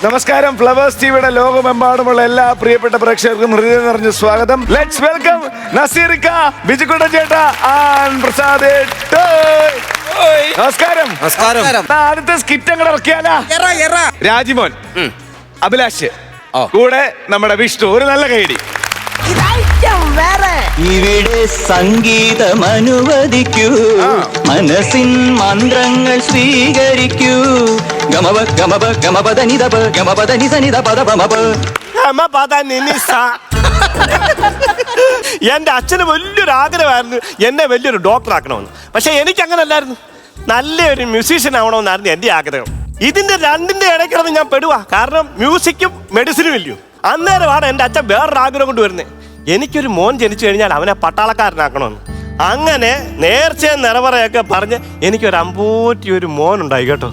നമസ്കാരം. ഫ്ലവേഴ്സ് ടിവിയുടെ ലോകമെമ്പാടുമുള്ള എല്ലാ പ്രിയപ്പെട്ട പ്രേക്ഷകർക്കും ഹൃദയം നിറഞ്ഞ സ്വാഗതം. ലെറ്റ്സ് വെൽക്കം നസീറിക്ക, ബിജുക്കുട്ടൻ ചേട്ടാ ആൻഡ് പ്രസാദ്. നമസ്കാരം. ആദ്യത്തെ സ്കിറ്റ് അങ്ങോട്ട് ഇറക്കിയാലാ? രാജിമോൻ, അഭിലാഷ്, കൂടെ നമ്മുടെ വിഷ്ണു. ഒരു നല്ല കൈഡി. ഇവിടെ സംഗീതം അനുവദിക്കൂ, മനസ്സിൻ മന്ത്രങ്ങൾ സ്വീകരിക്കൂ. ഗമപ ഗമപ ഗമപദ നിദപ ഗമപദ നിസനിദ പദ പമപ. എന്റെ അച്ഛന് വലിയൊരു ആഗ്രഹമായിരുന്നു എന്നെ വലിയൊരു ഡോക്ടർ ആക്കണമെന്ന്. പക്ഷെ എനിക്ക് അങ്ങനെ അല്ലായിരുന്നു, നല്ലൊരു മ്യൂസീഷ്യൻ ആവണമെന്നായിരുന്നു എന്റെ ആഗ്രഹം. ഇതിന്റെ രണ്ടിന്റെ ഇടയ്ക്കിടന്ന് ഞാൻ പെടുവാ. കാരണം മ്യൂസിക്കും മെഡിസിനും ഇല്ലയോ. അന്നേരമാണ് എന്റെ അച്ഛൻ വേറൊരു ആഗ്രഹം കൊണ്ട് വരുന്നത്, എനിക്കൊരു മോൻ ജനിച്ചു കഴിഞ്ഞാൽ അവനെ പട്ടാളക്കാരനാക്കണമെന്ന്. അങ്ങനെ നേർച്ചയും നിറവറയൊക്കെ പറഞ്ഞ് എനിക്കൊരു അമ്പൂറ്റി ഒരു മോനുണ്ടായി കേട്ടോ.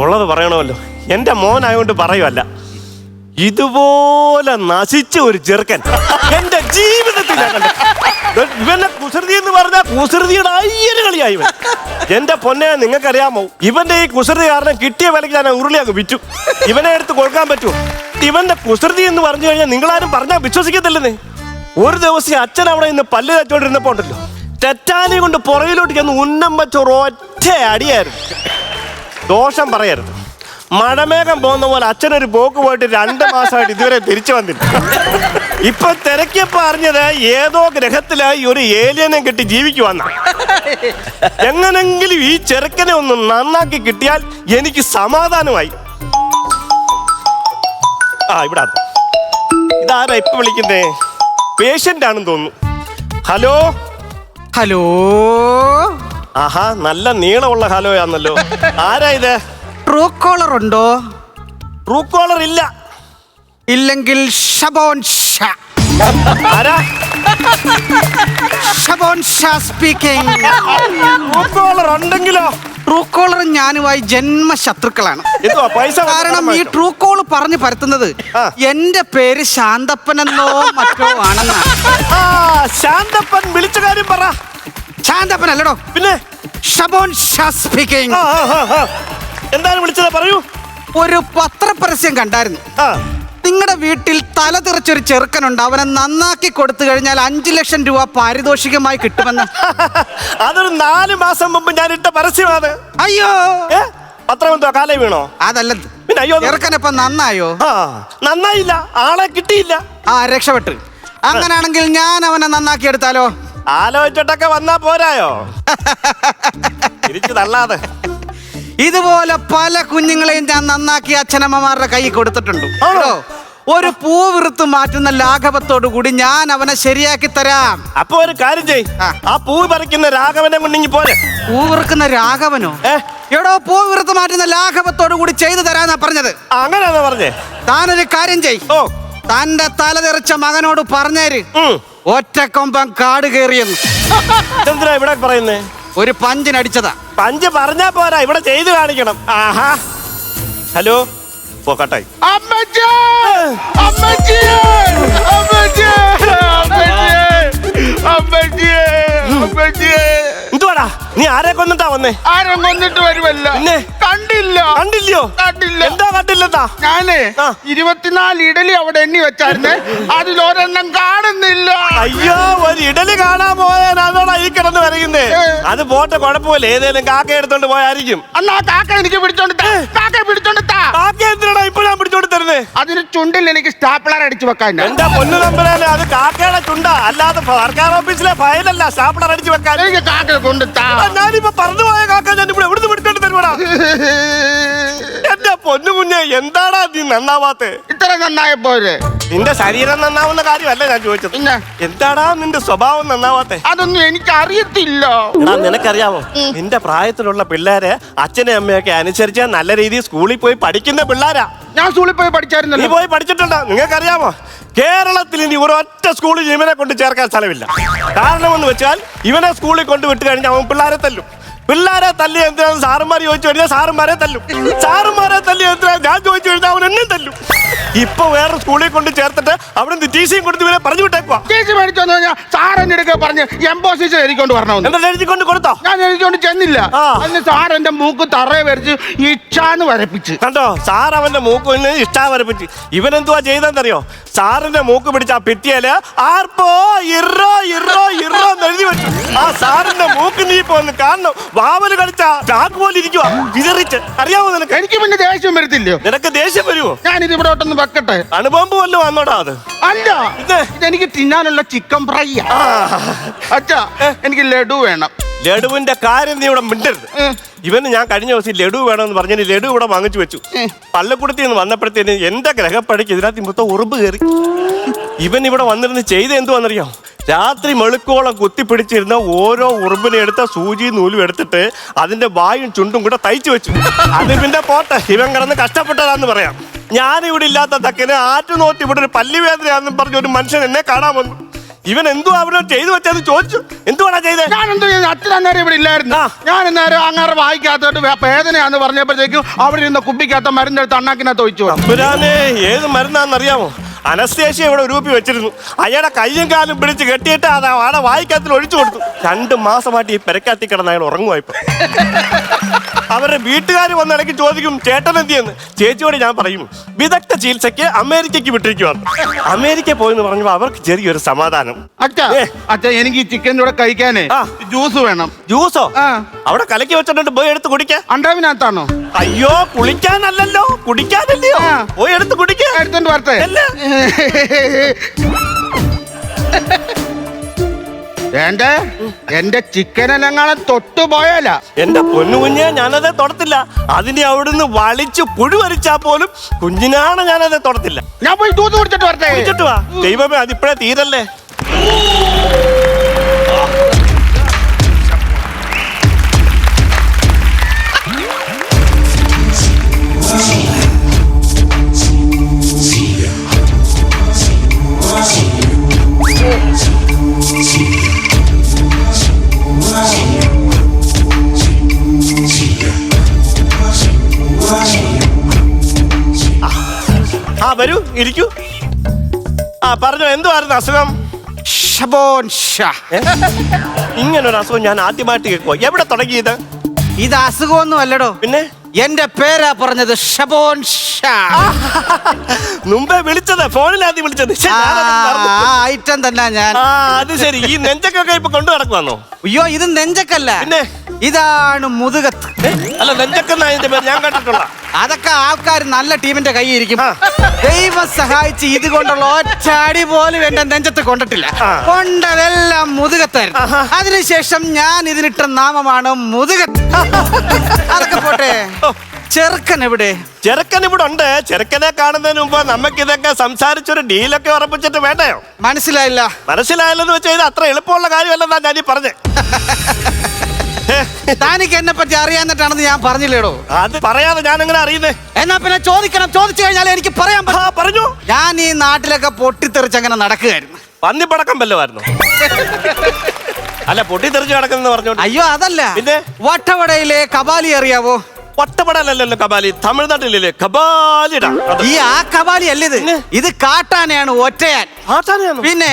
ഉള്ളത് പറയണമല്ലോ, എൻ്റെ മോനായോണ്ട് പറയുമല്ല, ഇതുപോലെ നശിച്ച ഒരു ചെറുക്കൻ എന്റെ ജീവിതത്തിൽ ഞാൻ കണ്ടു. ഇവന്റെ കുസൃതി എന്ന് പറഞ്ഞാൽ കുസൃതിയുടെ അയ്യര് കളിയായി ഇവൻ. എന്റെ പൊന്നെ, നിങ്ങൾക്കറിയാമോ, ഇവന്റെ ഈ കുസൃതി കാരണം കിട്ടിയ വിലക്ക് ഞാൻ ഉരുളിയാക്കി വിറ്റു. ഇവനെ എടുത്ത് കൊടുക്കാൻ പറ്റുമോ? ഇവന്റെ കുസൃതി എന്ന് പറഞ്ഞു കഴിഞ്ഞാൽ നിങ്ങളാരും പറഞ്ഞാൽ വിശ്വസിക്കത്തില്ലെന്നേ. ഒരു ദിവസം അച്ഛൻ അവിടെ നിന്ന് പല്ല് തച്ചോണ്ടിരുന്നപ്പോ ഉണ്ടല്ലോ, തെറ്റാനി കൊണ്ട് പുറകിലോട്ട് ചെന്ന് ഉന്നം വെച്ച ഒറ്റ അടിയായിരുന്നു. ദോഷം പറയരുത്, മഴമേഘം പോകുന്ന പോലെ അച്ഛനൊരു പോക്ക് പോയിട്ട് 2 മാസമായിട്ട് ഇതുവരെ തിരിച്ചു വന്നില്ല. ഇപ്പൊ തിരക്കിയപ്പോ അറിഞ്ഞത് ഏതോ ഗ്രഹത്തിലായി ഒരു ഏലിയനെ കിട്ടി ജീവിക്കുവന്ന. എങ്ങനെങ്കിലും ഈ ചെറുക്കനെ ഒന്ന് നന്നാക്കി കിട്ടിയാൽ എനിക്ക് സമാധാനമായി. ഇവിടെ ഇതാരാ ഇപ്പൊ വിളിക്കുന്നേ? പേഷ്യന്റ് ആണെന്ന് തോന്നുന്നു. Hello hello. ആഹാ, നല്ല നീളമുള്ള ഹലോയാന്നല്ലോ. ആരാ ഇത്? ട്രൂ കോളർ ഉണ്ടോ? ട്രൂ കോളർ ഇല്ല. ഇല്ലെങ്കിൽ ഷബോൺ ഷാ. ആരാ? Shabon Shah speaking. True collar ഉണ്ടെങ്കിലോ? ട്രൂ കോളർ ഞാനുമായി ജന്മശത്രുക്കളാണ്. പൈസ കാരണം ഈ ട്രൂ കോൾ പറഞ്ഞു പരത്തുന്നത് എന്റെ പേര് ശാന്തപ്പനെന്നോ മറ്റോ ആണെന്നാണ്. ശാന്തപ്പൻ വിളിച്ച കാര്യം പറ. ശാന്തപ്പൻ അല്ലടോ, പിന്നെ ഷബോൺ ഷാ സ്പീക്കിംഗ്. എന്താണ് വിളിച്ചത്, പറയൂ. ഒരു പത്രപരസ്യം കണ്ടായിരുന്നു. നിങ്ങളുടെ വീട്ടിൽ തല തെറിച്ചൊരു ചെറുക്കനുണ്ട്, അവനെ നന്നാക്കി കൊടുത്തു കഴിഞ്ഞാൽ 5 ലക്ഷം രൂപ പാരിതോഷികമായി കിട്ടുമെന്ന്. അതൊരു 4 മാസം മുമ്പ് ഞാൻ ഇട്ട പരസ്യമാണ്. അയ്യോ, പത്രം എന്തോ കാലേ വീണോ? അതല്ല. പിന്നെ അയ്യോ, ചെറുക്കനപ്പം നന്നായോ? നന്നായില്ല, ആളെ കിട്ടിയില്ല. രക്ഷപ്പെട്ട്. അങ്ങനാണെങ്കിൽ ഞാൻ അവനെ നന്നാക്കി എടുത്താലോ? ആലോചിച്ചിട്ടൊക്കെ വന്നാ പോരായോ? തിരിച്ചു തള്ളാതെ. ഇതുപോലെ പല കുഞ്ഞുങ്ങളെയും ഞാൻ നന്നാക്കി അച്ഛനമ്മമാരുടെ കൈ കൊടുത്തിട്ടുണ്ട്. ഒരു പൂ വിറുത്ത് മാറ്റുന്ന ലാഘവത്തോടു കൂടി ഞാൻ അവനെ ശരിയാക്കി തരാം. അപ്പൊ ഒരു കാര്യം ചെയ്, ആ പൂ പറിക്കുന്ന രാഘവനെ കൊണ്ടിങ്ങി പോരെ. പൂ വിറുക്കുന്ന രാഘവനോ? എടോ, പൂ വിറുത്ത് മാറ്റുന്ന ലാഘവത്തോടു കൂടി ചെയ്തു തരാന്നാ പറഞ്ഞത്. അങ്ങനെയാണോ പറഞ്ഞേ? താനൊരു കാര്യം ചെയ്, തന്റെ തല തെറിച്ച മകനോട് പറഞ്ഞേര് ഒറ്റക്കൊമ്പൻ കാട് കയറിയെന്ന്. എന്തിനാ ഇവിടെ പറയുന്നേ? ഒരു പഞ്ചിനടിച്ചതാ. പഞ്ച് പറഞ്ഞാ പോരാ, ഇവിടെ ചെയ്ത് കാണിക്കണം. ആഹാ. ഹലോ, പോക്കട്ടായി. എന്തുവാടാ, നീ ആരെ കൊന്നിട്ടാ വന്നേ? ആരും കൊന്നിട്ട് വരുമല്ല. കണ്ടില്ലയോ? എന്താ കണ്ടില്ലെന്നാ? ഞാനേ 24 ഇഡലി അവിടെ എണ്ണി വെച്ചായിരുന്നേ, അതിലൊരെണ്ണം കാണുന്നില്ല. അയ്യോ, ഒരു ഇഡലി കാണാൻ പോയാൽ അതോടാ ഈ കിടന്ന് വരയ്ക്കുന്നേ. അത് പോട്ടെ, കുഴപ്പമില്ല, ഏതേലും കാക്ക എടുത്തോണ്ട് പോയായിരിക്കും. അന്നാ കാക്ക എനിക്ക് പിടിച്ചോണ്ട് താ. കാക്ക എന്തിനാ ഇപ്പൊ ഞാൻ പിടിച്ചോണ്ട് തരുന്നേ? അതിന് ചുണ്ടിൽ എനിക്ക് സ്റ്റാപ്ലർ അടിച്ചു വെക്കാൻ. എന്റെ പൊന്നു നമ്പരാനെ, അത് കാക്കയുടെ ചുണ്ടാ, അല്ലാതെ സർക്കാർ ഓഫീസിലെ ഫയലല്ല സ്റ്റാപ്ലർ അടിച്ചു വെക്കാൻ. എനിക്ക് കാക്ക കൊണ്ട് ഞാനിപ്പോ പറന്നുപോയ കാക്ക ഞാൻ ഇവിടെ എവിടുന്ന് പിടിച്ചോണ്ട് തരുവാടാ? എന്റെ പൊന്നു കുഞ്ഞെ, എന്താടാ നീ നന്നാവാത്തെ? ഇത്ര നന്നായ പോരെ? നിന്റെ ശരീരം നന്നാവുന്ന കാര്യമല്ല ഞാൻ ചോദിച്ചത്. എന്താടാ നിന്റെ സ്വഭാവം നന്നാവാത്തെ? അതൊന്നും എനിക്ക് അറിയത്തില്ല. നിനക്കറിയാമോ, നിന്റെ പ്രായത്തിലുള്ള പിള്ളേരെ അച്ഛനും അമ്മയൊക്കെ അനുസരിച്ച് നല്ല രീതിയിൽ സ്കൂളിൽ പോയി പഠിക്കുന്ന പിള്ളേരാ. ഞാൻ സ്കൂളിൽ പോയി പഠിച്ചായിരുന്നു. നീ പോയി പഠിച്ചിട്ടുണ്ടോ? നിങ്ങൾക്കറിയാമോ, കേരളത്തിൽ ഇനി ഒരൊറ്റ സ്കൂളിൽ ഇവനെ കൊണ്ട് ചേർക്കാൻ സ്ഥലമില്ല. കാരണം എന്ന് വെച്ചാൽ ഇവനെ സ്കൂളിൽ കൊണ്ട് വിട്ട് കഴിഞ്ഞാൽ അവൻ പിള്ളേരെ തല്ലും. പിള്ളേരെ തല്ലി എന്തിനാണ് സാറുമാർ ചോദിച്ചു കഴിഞ്ഞാൽ സാറുമാരെ തല്ലും. സാറുമാരെ തല്ലി എന്തിനാണ് ഞാൻ ചോദിച്ചു കഴിഞ്ഞാൽ അവൻ എന്നെ തല്ലും. ഇപ്പൊ വേറെ സ്കൂളിൽ കൊണ്ട് ചേർത്തിട്ട് അവിടെ നിന്ന് TC കൊടുത്ത് ഇവരെ പറഞ്ഞു വിട്ടേക്കുവാ. TC മേടിച്ചോന്ന് പറഞ്ഞാൽ സാറിന്റെ അടുക്ക പറഞ്ഞ് എംപോസിഷൻ എഴുതിക്കൊണ്ട് വരണമെന്ന്. എന്താ എഴുതിക്കൊണ്ട് കൊടുത്തോ? ഞാൻ എഴുതിക്കൊണ്ട് ചെന്നില്ല. ആ. അന്ന് സാർ എന്റെ മൂക്ക് തറയെ വരച്ച് ഇച്ഛാന്ന് വരപ്പിച്ച്. കണ്ടോ, സാർ അവന്റെ മൂക്ക് ഇഷ്ടാ വരപ്പിച്ച്. ഇവനെന്തുവാ ചെയ്തെന്നറിയോ? സാറിന്റെ മൂക്ക് പിടിച്ച ആ പെട്ടിയല് ആർപ്പോ ഇറോ ഇറോ ഇറോ എന്ന് എഴുതി വെച്ചു. ആ സാറിന്റെ മൂക്ക് നീ ഇപ്പൊ ഒന്ന് കാണണം. വാവല് കളിച്ച ചാക്ക് പോലെ ഇരിക്കുവാ വിതറിച്ച്. അറിയാമോ നിനക്ക്? എനിക്ക് പിന്നെ ദേഷ്യം വരത്തില്ലയോ? നിനക്ക് ദേഷ്യം വരുമോ? ഞാനിത് ഇവിടെ ഒട്ടൊന്ന് വെക്കട്ടെ. അണുബോംബ് വല്ലതും വന്നോടാ അത്? അല്ല, ഇതെനിക്ക് തിന്നാനുള്ള ചിക്കൻ ഫ്രൈ. അച്ഛാ, എനിക്ക് ലഡു വേണം. ലഡുവിന്റെ കാര്യം നീ ഇവിടെ മിണ്ടരുത്. ഇവന് ഞാൻ കഴിഞ്ഞ ദിവസം ലഡു വേണമെന്ന് പറഞ്ഞ ലഡു ഇവിടെ വാങ്ങിച്ചു വെച്ചു. പള്ളക്കുടത്തിൽ നിന്ന് വന്നപ്പോഴത്തേന് എന്റെ ഗ്രഹപ്പടിക്ക് ഇതിനകത്ത് മൊത്തം ഉറുമ്പ് കയറി. ഇവൻ ഇവിടെ വന്നിരുന്ന് ചെയ്ത് എന്തുവാന്നറിയാം? രാത്രി മെളുക്കോളം കുത്തിപ്പിടിച്ചിരുന്ന ഓരോ ഉറുമ്പിനെ എടുത്ത സൂചി നൂലും എടുത്തിട്ട് അതിന്റെ വായും ചുണ്ടും കൂടെ തയ്ച്ചു വെച്ചു. അത് പിന്നെ പോട്ടെ, ഇവൻ കിടന്ന് കഷ്ടപ്പെട്ടതാന്ന് പറയാം. ഞാനിവിടെ ഇല്ലാത്ത തക്കന് ആറ്റുനോറ്റ് ഇവിടെ ഒരു പല്ലുവേദനയാണെന്നും പറഞ്ഞ ഒരു മനുഷ്യൻ എന്നെ കാണാൻ വന്നു. ഇവൻ എന്തോ അവനോ ചെയ്തു വെച്ചത് ചോദിച്ചു. എന്തുവാടാ ചെയ്തത്? ഞാൻ എന്തോ അച്ഛൻ അന്നേരം ഇവിടെ ഇല്ലായിരുന്നു. ഞാൻ അന്നേരം അങ്ങനെ വായിക്കാത്തോട്ട് വേദനയാന്ന് പറഞ്ഞപ്പോഴത്തേക്കും അവിടെ ഇരുന്ന കുപ്പിക്കകത്ത മരുന്നെടുത്ത് അണ്ണാക്കിനകത്ത് ഒഴിച്ചു. അമ്പുരാനെ, ഏത് മരുന്നാന്നറിയാമോ? അനസ്തേഷ്യ ഇവിടെ രൂപി വെച്ചിരുന്നു. അയാളുടെ കയ്യും കാലും പിടിച്ച് കെട്ടിയിട്ട് അത് അവിടെ വായിക്കാത്തിൽ ഒഴിച്ചു കൊടുത്തു. 2 മാസമായിട്ട് ഈ പെരക്കാത്തി കിടന്ന് അയാൾ ഉറങ്ങുവായിപ്പോ. അവരുടെ വീട്ടുകാർ വന്ന ഇടയ്ക്ക് ചോദിക്കും ചേട്ടൻ എന്തിയെന്ന്. ചേച്ചിയോട് ഞാൻ പറയും വിദഗ്ധ ചികിത്സയ്ക്ക് അമേരിക്കയ്ക്ക് വിട്ടിരിക്കുവാണ്. അമേരിക്ക പോയെന്ന് പറഞ്ഞപ്പോ അവർക്ക് ചെറിയൊരു സമാധാനം. അച്ഛാ, എനിക്ക് ഈ ചിക്കൻ്റെ കൂടെ കഴിക്കാനേ ജ്യൂസ് വേണം. ജ്യൂസോ? അവിടെ കലക്കി വെച്ചിട്ടുണ്ട്, പോയി എടുത്ത് കുടിക്കാൻ. അണ്ടാവിനകത്താണോ? അയ്യോ, കുളിക്കാനല്ലല്ലോ, കുടിക്കാനല്ലയോ? പോയി എടുത്ത് കുടിക്കാൻ. എടുത്തോണ്ട് വരട്ടെ. എന്റെ ചിക്കനെങ്ങനെ തൊട്ടുപോയാല എന്റെ പൊന്നു കുഞ്ഞെ, ഞാനത് തൊടത്തില്ല. അതിനെ അവിടുന്ന് വളിച്ച് പുഴുവരിച്ചാ പോലും കുഞ്ഞിനാണ് ഞാനത് തൊടത്തില്ല. ഞാൻ പോയി ജ്യൂസ് കുടിച്ചിട്ട് വരട്ടെ. കുടിച്ചിട്ട് വാ. ദൈവമേ, അതിപ്പോഴേ തീരല്ലേ. വരൂ, ഇരിക്കൂ. പറഞ്ഞോ, എന്തുവായിരുന്നു അസുഖം? ഇങ്ങനൊരു അസുഖം ഞാൻ ആദ്യമായിട്ട് കേൾക്കുവാ. എവിടെ തുടങ്ങിയത്? ഇത് അസുഖമൊന്നും അല്ലടോ, പിന്നെ എന്റെ പേരാ പറഞ്ഞത്. ഷബോൻ ഷാ. മുമ്പേ വിളിച്ചത്, ഫോണിലാദ്യം വിളിച്ചത്. ഐറ്റം തന്നെ ഞാൻ. അത് ശരി. ഈ നെഞ്ചക്കൊക്കെ ഇപ്പൊ കൊണ്ടു നടക്കുവാന്നോ? അയ്യോ, ഇത് നെഞ്ചക്കല്ല, പിന്നെ ഇതാണ് മുതുകത്ത്. അല്ല, നെഞ്ചക്കെന്ന അതിന്റെ പേര് ഞാൻ കണ്ടിട്ടുള്ള. അതൊക്കെ ആൾക്കാർ നല്ല ടീമിന്റെ കൈ ഇരിക്കും. ദൈവം സഹായിച്ച് ഇത് കൊണ്ടുള്ള ഒറ്റടി പോലും എന്റെ നെഞ്ചത്ത് കൊണ്ടിട്ടില്ല. കൊണ്ടതെല്ലാം മുതുകത്തായിരുന്നു. അതിനുശേഷം ഞാൻ ഇതിനിട്ട നാമമാണ് മുതുകത്ത്. അതൊക്കെ പോട്ടെ, ചെറുക്കൻ എവിടെ? ചെറുക്കൻ ഇവിടെ ഉണ്ട്. ചെറുക്കനെ കാണുന്നതിന് മുമ്പ് നമുക്ക് ഇതൊക്കെ സംസാരിച്ചൊരു ഡീലൊക്കെ ഉറപ്പിച്ചിട്ട് വേണ്ടയോ? മനസ്സിലായില്ല. മനസ്സിലായില്ലെന്ന് വെച്ചാൽ ഇത് അത്ര എളുപ്പമുള്ള കാര്യമല്ലെന്നാ ഞാനീ പറഞ്ഞേ. താനിക്ക് എന്നെ പറ്റി അറിയാന്നിട്ടാണെന്ന് ഞാൻ പറഞ്ഞില്ലേടോ. അത് പറയാതെ ഞാൻ എങ്ങനെ അറിയുന്നേ? എന്നാ പിന്നെ ചോദിക്കണം. ചോദിച്ചു കഴിഞ്ഞാൽ എനിക്ക് പറയാൻ പറ്റും. പറഞ്ഞു. ഞാൻ ഈ നാട്ടിലൊക്കെ പൊട്ടിത്തെറിച്ച് അങ്ങനെ നടക്കുകയായിരുന്നു. പന്നിപ്പടക്കം വല്ലമായിരുന്നു? അല്ല, പൊട്ടിത്തെറിച്ച് നടക്കുന്ന പറഞ്ഞു. അയ്യോ, അതല്ല. പിന്നെ വട്ടവടയിലെ കബാലി അറിയാവോ? വട്ടപ്പടലല്ലോ കബാലി, തമിഴ്നാട്ടിലല്ലേ കബാലിടാ. ഈ ആ കബാലി അല്ല ഇത്. ഇത് കാട്ടാനയാണ്, ഒറ്റയാൻ. പിന്നെ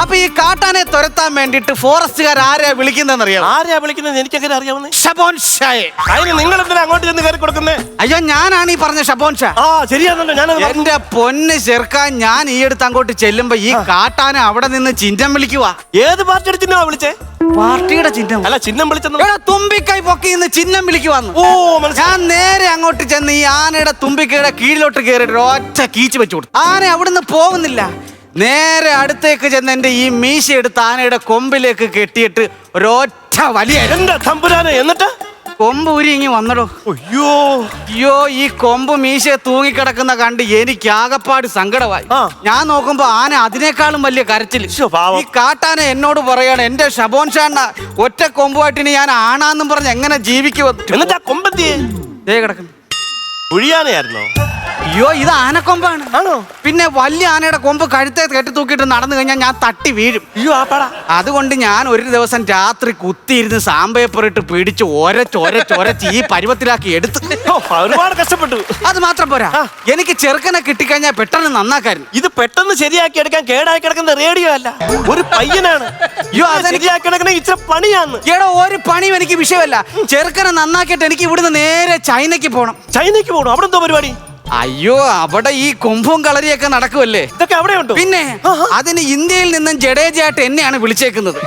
അപ്പൊ ഈ കാട്ടാനെ തുരത്താൻ വേണ്ടിട്ട് ഫോറസ്റ്റുകാർ ആരെയാ വിളിക്കുന്നറിയാം? ആരെയാ വിളിക്കുന്നത്? എനിക്കെങ്ങനെ അറിയാവുന്നേ? ഷബോൻ ഷായെ. അതിന് നിങ്ങൾ എന്തിനാ അങ്ങോട്ട് ചെന്ന് കയറി കൊടുക്കുന്നേ? അയ്യോ, ഞാനാണ് ഈ പറഞ്ഞ ഷബോൻ ഷാ. ശരിയാണല്ലോ. ഞാൻ എന്റെ പൊന്ന് ചെറുക്കാൻ, ഞാൻ ഈ അടുത്ത് അങ്ങോട്ട് ചെല്ലുമ്പോ ഈ കാട്ടാന അവിടെ നിന്ന് ചിഹ്നം വിളിക്കുവാ. ഏത് പാർട്ടിയുടെ ചിഹ്നമാ വിളിച്ചേ? പാർട്ടിയുടെ ചിഹ്നം അല്ല, ചിഹ്നം വിളിച്ചെന്ന്. തുമ്പിക്കൈ പൊക്കി ഇന്ന് ചിഹ്നം വിളിക്കുവാന്ന്. ഞാൻ നേരെ അങ്ങോട്ട് ചെന്ന് ഈ ആനയുടെ തുമ്പിക്കൈയുടെ കീഴിലോട്ട് കയറിയിട്ട് ഒറ്റ കീച്ചു വെച്ചു കൊടുത്തു. ആന അവിടുന്ന് പോകുന്നില്ല. നേരെ അടുത്തേക്ക് ചെന്ന് എന്റെ ഈ മീശ എടുത്ത് ആനയുടെ കൊമ്പിലേക്ക് കെട്ടിയിട്ട് ഒരൊറ്റ വലിയ. എന്റെ തമ്പുരാനെ, എന്നിട്ട് കൊമ്പ് ഉരിങ്ങി വന്നടോ. അയ്യോ അയ്യോ, ഈ കൊമ്പ് മീശയെ തൂങ്ങിക്കിടക്കുന്ന കണ്ട് എനിക്ക് ആകപ്പാട് സങ്കടമായി. ഞാൻ നോക്കുമ്പോ ആന അതിനേക്കാളും വലിയ കരച്ചില്. ഈ കാട്ടാന എന്നോട് പറയാണ്, എന്റെ ഷബോൻ ഷാണ്ണ ഒറ്റ കൊമ്പുമായിട്ട് ഇനി ഞാൻ ആണാന്നും പറഞ്ഞ് എങ്ങനെ ജീവിക്കുമെന്ന്. എന്നിട്ട് ആ കൊമ്പെത്തിയേ കിടക്കുന്നു. കുഴിയാനയായിരുന്നോ? അയ്യോ ഇത് ആനക്കൊമ്പാണ്. ആണോ? പിന്നെ വലിയ ആനയുടെ കൊമ്പ് കഴുത്തെ കെട്ടി തൂക്കിയിട്ട് നടന്നു കഴിഞ്ഞാൽ ഞാൻ തട്ടി വീഴും. അയ്യോ ആ പട. അതുകൊണ്ട് ഞാൻ ഒരു ദിവസം രാത്രി കുത്തിയിരുന്ന് സാമ്പേപ്പറിട്ട് പിടിച്ച് ഒരച്ചൊരച്ച് ഈ പരുവത്തിലാക്കി എടുത്ത്. ഒരുപാട് കഷ്ടപ്പെട്ടു. അത് മാത്രം പോരാ, എനിക്ക് ചെറുക്കനെ കിട്ടിക്കഴിഞ്ഞാൽ പെട്ടെന്ന് നന്നാക്കായിരുന്നു. ഇത് പെട്ടെന്ന് ശരിയാക്കി എടുക്കാൻ കേടായി കിടക്കുന്ന റേഡിയോ അല്ല, ഒരു പയ്യനാണ്. അയ്യോ അതെനിക്ക് ശരിയാക്കി എടുക്കണ ഇച്ചിരി പണിയാന്ന്. എടോ ഒരു പണിയും എനിക്ക് വിഷയമല്ല. ചെറുക്കനെ നന്നാക്കിയിട്ട് എനിക്ക് ഇവിടുന്ന് നേരെ ചൈനയ്ക്ക് പോകണം. ചൈനയ്ക്ക് പോകണം? അവിടെ എന്തോ പരിപാടി? അയ്യോ അവിടെ ഈ കുംഭവും കളരിയൊക്കെ നടക്കുമല്ലേ. ഇതൊക്കെ അവിടെ ഉണ്ടോ? പിന്നെ അതിന് ഇന്ത്യയിൽ നിന്നും ജഡേജയായിട്ട് എന്നെയാണ് വിളിച്ചേക്കുന്നത്.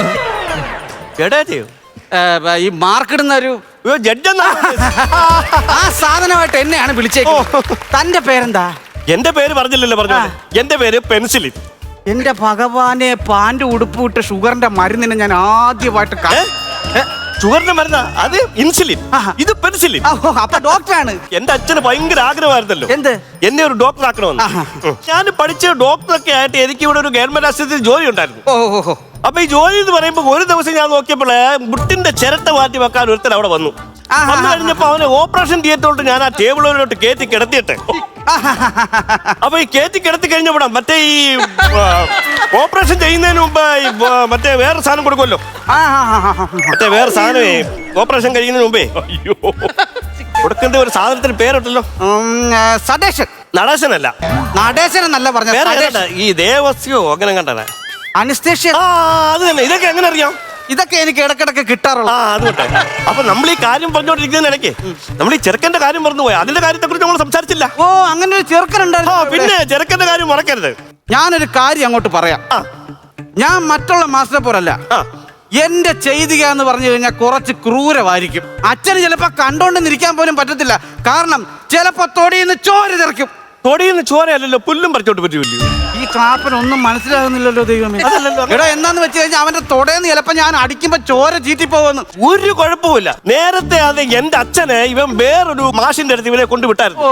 ജഡേജയോ? ഈ മാർക്കിടുന്ന ഒരു ജഡ്ജെന്നാ? ആ സാധനമായിട്ട് എന്നെയാണ് വിളിച്ചേക്കുന്നത്. തന്റെ പേരെന്താ? എന്റെ പേര് പറഞ്ഞില്ലല്ലോ. പറഞ്ഞു. എന്റെ പേര് പെൻസിലിൻ. എന്റെ ഭഗവാനെ, പാന്റ് ഉടുപ്പ് ഇട്ട് ഷുഗറിന്റെ മരുന്നിനെ ഞാൻ ആദ്യമായിട്ട് ഷുഗറിന്റെ മരുന്ന? അത് ഇൻസുലിൻ, ഇത് പെൻസിലിൻ. അപ്പൊ ഡോക്ടറാണ്. എന്റെ അച്ഛന് ഭയങ്കര ആഗ്രഹമായിരുന്നല്ലോ എന്ത്? എന്നെ ഒരു ഡോക്ടർ ആക്കണമെന്ന്. ഞാൻ പഠിച്ച ഡോക്ടറൊക്കെ ആയിട്ട് എനിക്ക് ഇവിടെ ഒരു ഗവൺമെന്റ് ആശുപത്രിയിൽ ജോലി ഉണ്ടായിരുന്നു. ഓഹോ. അപ്പൊ ഈ ജോലി എന്ന് പറയുമ്പോ ഒരു ദിവസം ഞാൻ നോക്കിയപ്പോൾ മുട്ടിന്റെ ചിരട്ട മാറ്റി വെക്കാൻ ഒരുത്തൻ അവിടെ വന്നു. വന്നു കഴിഞ്ഞപ്പോ അവനെ ഓപ്പറേഷൻ തിയേറ്ററിലോട്ട് ഞാൻ ആ ടേബിളിലോട്ട് കയറ്റി കിടത്തിയിട്ട്, അപ്പൊ ഈ കയറ്റി കിടത്തി കഴിഞ്ഞവിടെ മറ്റേ ഈ ഓപ്പറേഷൻ ചെയ്യുന്നതിന് മുമ്പ് മറ്റേ വേറെ സാധനം കൊടുക്കുമല്ലോ, മറ്റേ വേറെ സാധനമേ ഓപ്പറേഷൻ കഴിയുന്നതിന് മുമ്പേ അയ്യോ കൊടുക്കേണ്ട ഒരു സാധനത്തിന് പേരുണ്ടല്ലോ. സഡേഷൻ. നടേശനല്ല. നടേശൻ എന്നല്ല പറഞ്ഞ വേറെ ഈ ദേവസ്യോ അങ്ങനെ കണ്ടേ അനസ്തേഷ്യ. അത് തന്നെ. ഇതൊക്കെ എങ്ങനെ അറിയാം? ഇതൊക്കെ എനിക്ക് ഇടക്കിടക്ക് കിട്ടാറുള്ളൂ. അതുകൊട്ടെ. അപ്പൊ നമ്മൾ ഈ കാര്യം പറഞ്ഞോണ്ടിരിക്കുന്ന ഇടയ്ക്ക് നമ്മൾ ഈ ചെറുക്കന്റെ കാര്യം മറന്നുപോയി. അതിന്റെ കാര്യത്തെ കുറിച്ച് നമ്മൾ സംസാരിച്ചില്ല. ഓ അങ്ങനെ ഒരു ചെറുക്കനുണ്ടായിരുന്നു. പിന്നെ ചെറുക്കന്റെ കാര്യം മറക്കരുത്. ഞാനൊരു കാര്യം അങ്ങോട്ട് പറയാം. ഞാൻ മറ്റുള്ള മാസ്റ്ററെ പോലല്ല. എന്റെ ചെയ്തിക എന്ന് പറഞ്ഞു കഴിഞ്ഞാൽ കുറച്ച് ക്രൂരമായിരിക്കും. അച്ഛന് ചിലപ്പോ കണ്ടോണ്ട് നിൽക്കാൻ പോലും പറ്റത്തില്ല. കാരണം ചിലപ്പോ തൊടിയിന്ന് ചോര തെറിക്കും. തൊടിയിന്ന് ചോരയല്ലല്ലോ, പുല്ലും പറിച്ചോട്ട് പറ്റുമല്ലോ. ഈ ക്ലാപ്പനൊന്നും മനസ്സിലാകുന്നില്ലല്ലോ ദൈവമേ. എടാ എന്താന്ന് വെച്ച് കഴിഞ്ഞാൽ അവന്റെ തൊടേന്ന് ചിലപ്പോ ഞാൻ അടിക്കുമ്പോ ചോര ചീറ്റിപ്പോകുന്നു. ഒരു കുഴപ്പമില്ല. നേരത്തെ അത് എന്റെ അച്ഛനെ ഇവൻ വേറൊരു മാഷിന്റെ അടുത്ത് ഇവനെ കൊണ്ടുവിട്ടായിരുന്നു.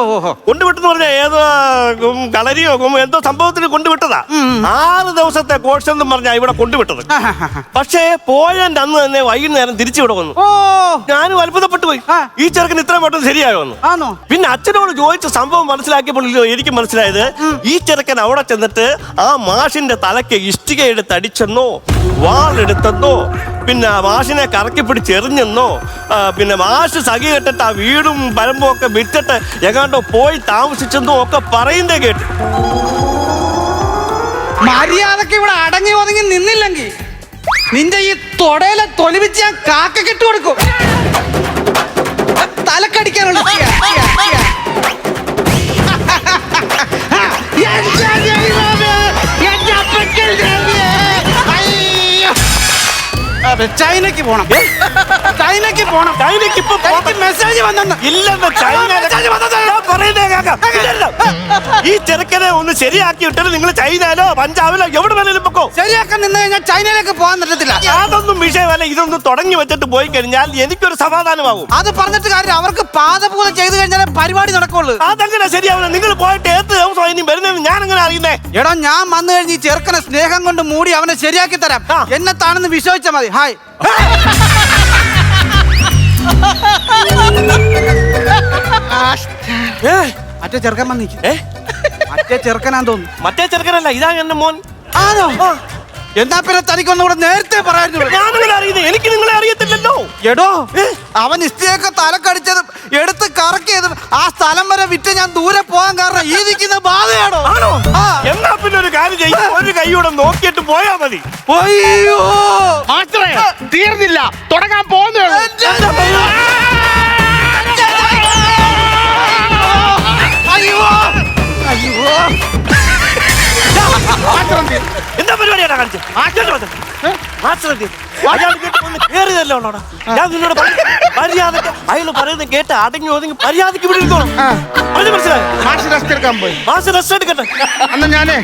കൊണ്ടുവിട്ടെന്ന് പറഞ്ഞാൽ ഏതോ കളരിയോ എന്തോ സംഭവത്തിന് കൊണ്ടുവിട്ടതാ. 6 ദിവസത്തെ കോഴ്സ് എന്നും പറഞ്ഞാ ഇവിടെ കൊണ്ടുവിട്ടത്. പക്ഷേ പോയതിന്റെ അന്ന് തന്നെ വൈകുന്നേരം തിരിച്ചു ഇവിടെ വന്നു. ഞാനും അത്ഭുതപ്പെട്ടു പോയി. ഈ ചെറുക്കൻ ഇത്രയും പെട്ടെന്ന് ശരിയായോ വന്നു. പിന്നെ അച്ഛനോട് ചോദിച്ച സംഭവം മനസ്സിലാക്കിയപ്പോൾ എനിക്ക് മനസ്സിലായത് ഈ ചെറുക്കൻ അവിടെ ചെന്നിട്ട് ആ മാഷിന്റെ തലയ്ക്ക് ഇഷ്ടിക എടുത്ത് അടിച്ചെന്നോ, വാളെടുത്തെന്നോ, പിന്നെ മാഷിനെ കറക്കി പിടിച്ചെറിഞ്ഞെന്നോ, പിന്നെ മാഷ് സഖി കെട്ടിട്ട് ആ വീടും പരമ്പും ഒക്കെ വിറ്റിട്ട് എങ്ങാണ്ടോ പോയി താമസിച്ചെന്നോ ഒക്കെ പറയുന്നേ കേട്ടു. മര്യാദക്ക് ഇവിടെ അടങ്ങി ഒതുങ്ങി നിന്നില്ലെങ്കിൽ നിന്റെ ഈ തൊടയിലെ തൊലിവിച്ച് ഞാൻ കാക്ക കെട്ടു കൊടുക്കും. തലക്കടിക്കാനുള്ള ചൈനക്ക് പോണം. ചൈനക്ക് പോണം. ചൈനക്ക് ഇപ്പൊ മെസ്സേജ് വന്നു. ഇല്ലെന്ന് ഈ ചെറുക്കനെ ഒന്ന് ശരിയാക്കി വിട്ടിട്ട് നിങ്ങൾ ചൈനയിലോ പഞ്ചാബിലോ എവിടെ വേണേലും പൊക്കോ. ശരിയാക്കാൻ നിന്ന് കഴിഞ്ഞാൽ ചൈനയിലേക്ക് പോകാൻ പറ്റത്തില്ല. അതൊന്നും വിഷയമല്ല. ഇതൊന്നും തുടങ്ങി വെച്ചിട്ട് പോയി കഴിഞ്ഞാൽ എനിക്കൊരു സമാധാനമാകും. അത് പറഞ്ഞിട്ട് കാര്യം, അവർക്ക് പാദപൂജ ചെയ്ത് കഴിഞ്ഞാൽ പരിപാടി നടക്കുള്ളൂ. അതങ്ങനെ ശരിയാവില്ല. നിങ്ങൾ പോയിട്ട് ഏത് ദിവസം ഇനി വരുന്നതെന്ന് ഞാൻ അങ്ങനെ അറിയുന്നേ. എടോ ഞാൻ വന്നു കഴിഞ്ഞ് ഈ ചെറുക്കനെ സ്നേഹം കൊണ്ട് മൂടി അവനെ ശരിയാക്കി തരാം. എന്നത്താണെന്ന് വിശ്വസിച്ചാൽ മതി. ഹായ്. മറ്റേ ചെറുക്കൻ വന്നിരിക്കും. മറ്റേ ചെറുക്കനാന്ന് തോന്നുന്നു. മറ്റേ ചെറുക്കനല്ല, ഇതാ എന്റെ മോൻ. ആണോ? എന്നാ പിന്നെ തനിക്കൊന്നുകൂടെ നേരത്തെ പറയായിരുന്നു. ഞാനങ്ങനെ അറിയുന്നത് എനിക്ക് നിങ്ങളെ അറിയത്തില്ലല്ലോ. എടോ അവൻ ഇസ്തിയൊക്കെ തലക്കടിച്ചതും എടുത്ത് കറക്കിയതും ആ സ്ഥലം വരെ വിറ്റ് ഞാൻ ദൂരെ പോകാൻ കാരണം ഈ നിൽക്കുന്ന ബാധയാണോ? ആണോ? എന്നാ പിന്നെ ഒരു കാര്യം ചെയ്യും, ഒരു കൈയോടെ നോക്കിയിട്ട് പോയാ മതി. അയ്യോ മാസ്റ്ററെ തീർന്നില്ല, തുടങ്ങാൻ പോകുന്നേ ഉള്ളൂ. അയ്യോ അയ്യോ എന്താ പരിപാടിയാണ് കാണിച്ചത്? ഞാൻ നിന്നോട് മര്യാദക്ക് അയാൾ പറയുന്നത് കേട്ട് അടങ്ങി ഒതുങ്ങി മര്യാദക്ക് ഇവിടെ ഇരുന്നോളാം. മനസ്സിലായി? മാഷ് റെസ്റ്റ് എടുക്കാൻ പോയി. മാഷ് റെസ്റ്റ് എടുക്കട്ടെ. അന്ന് ഞാനേ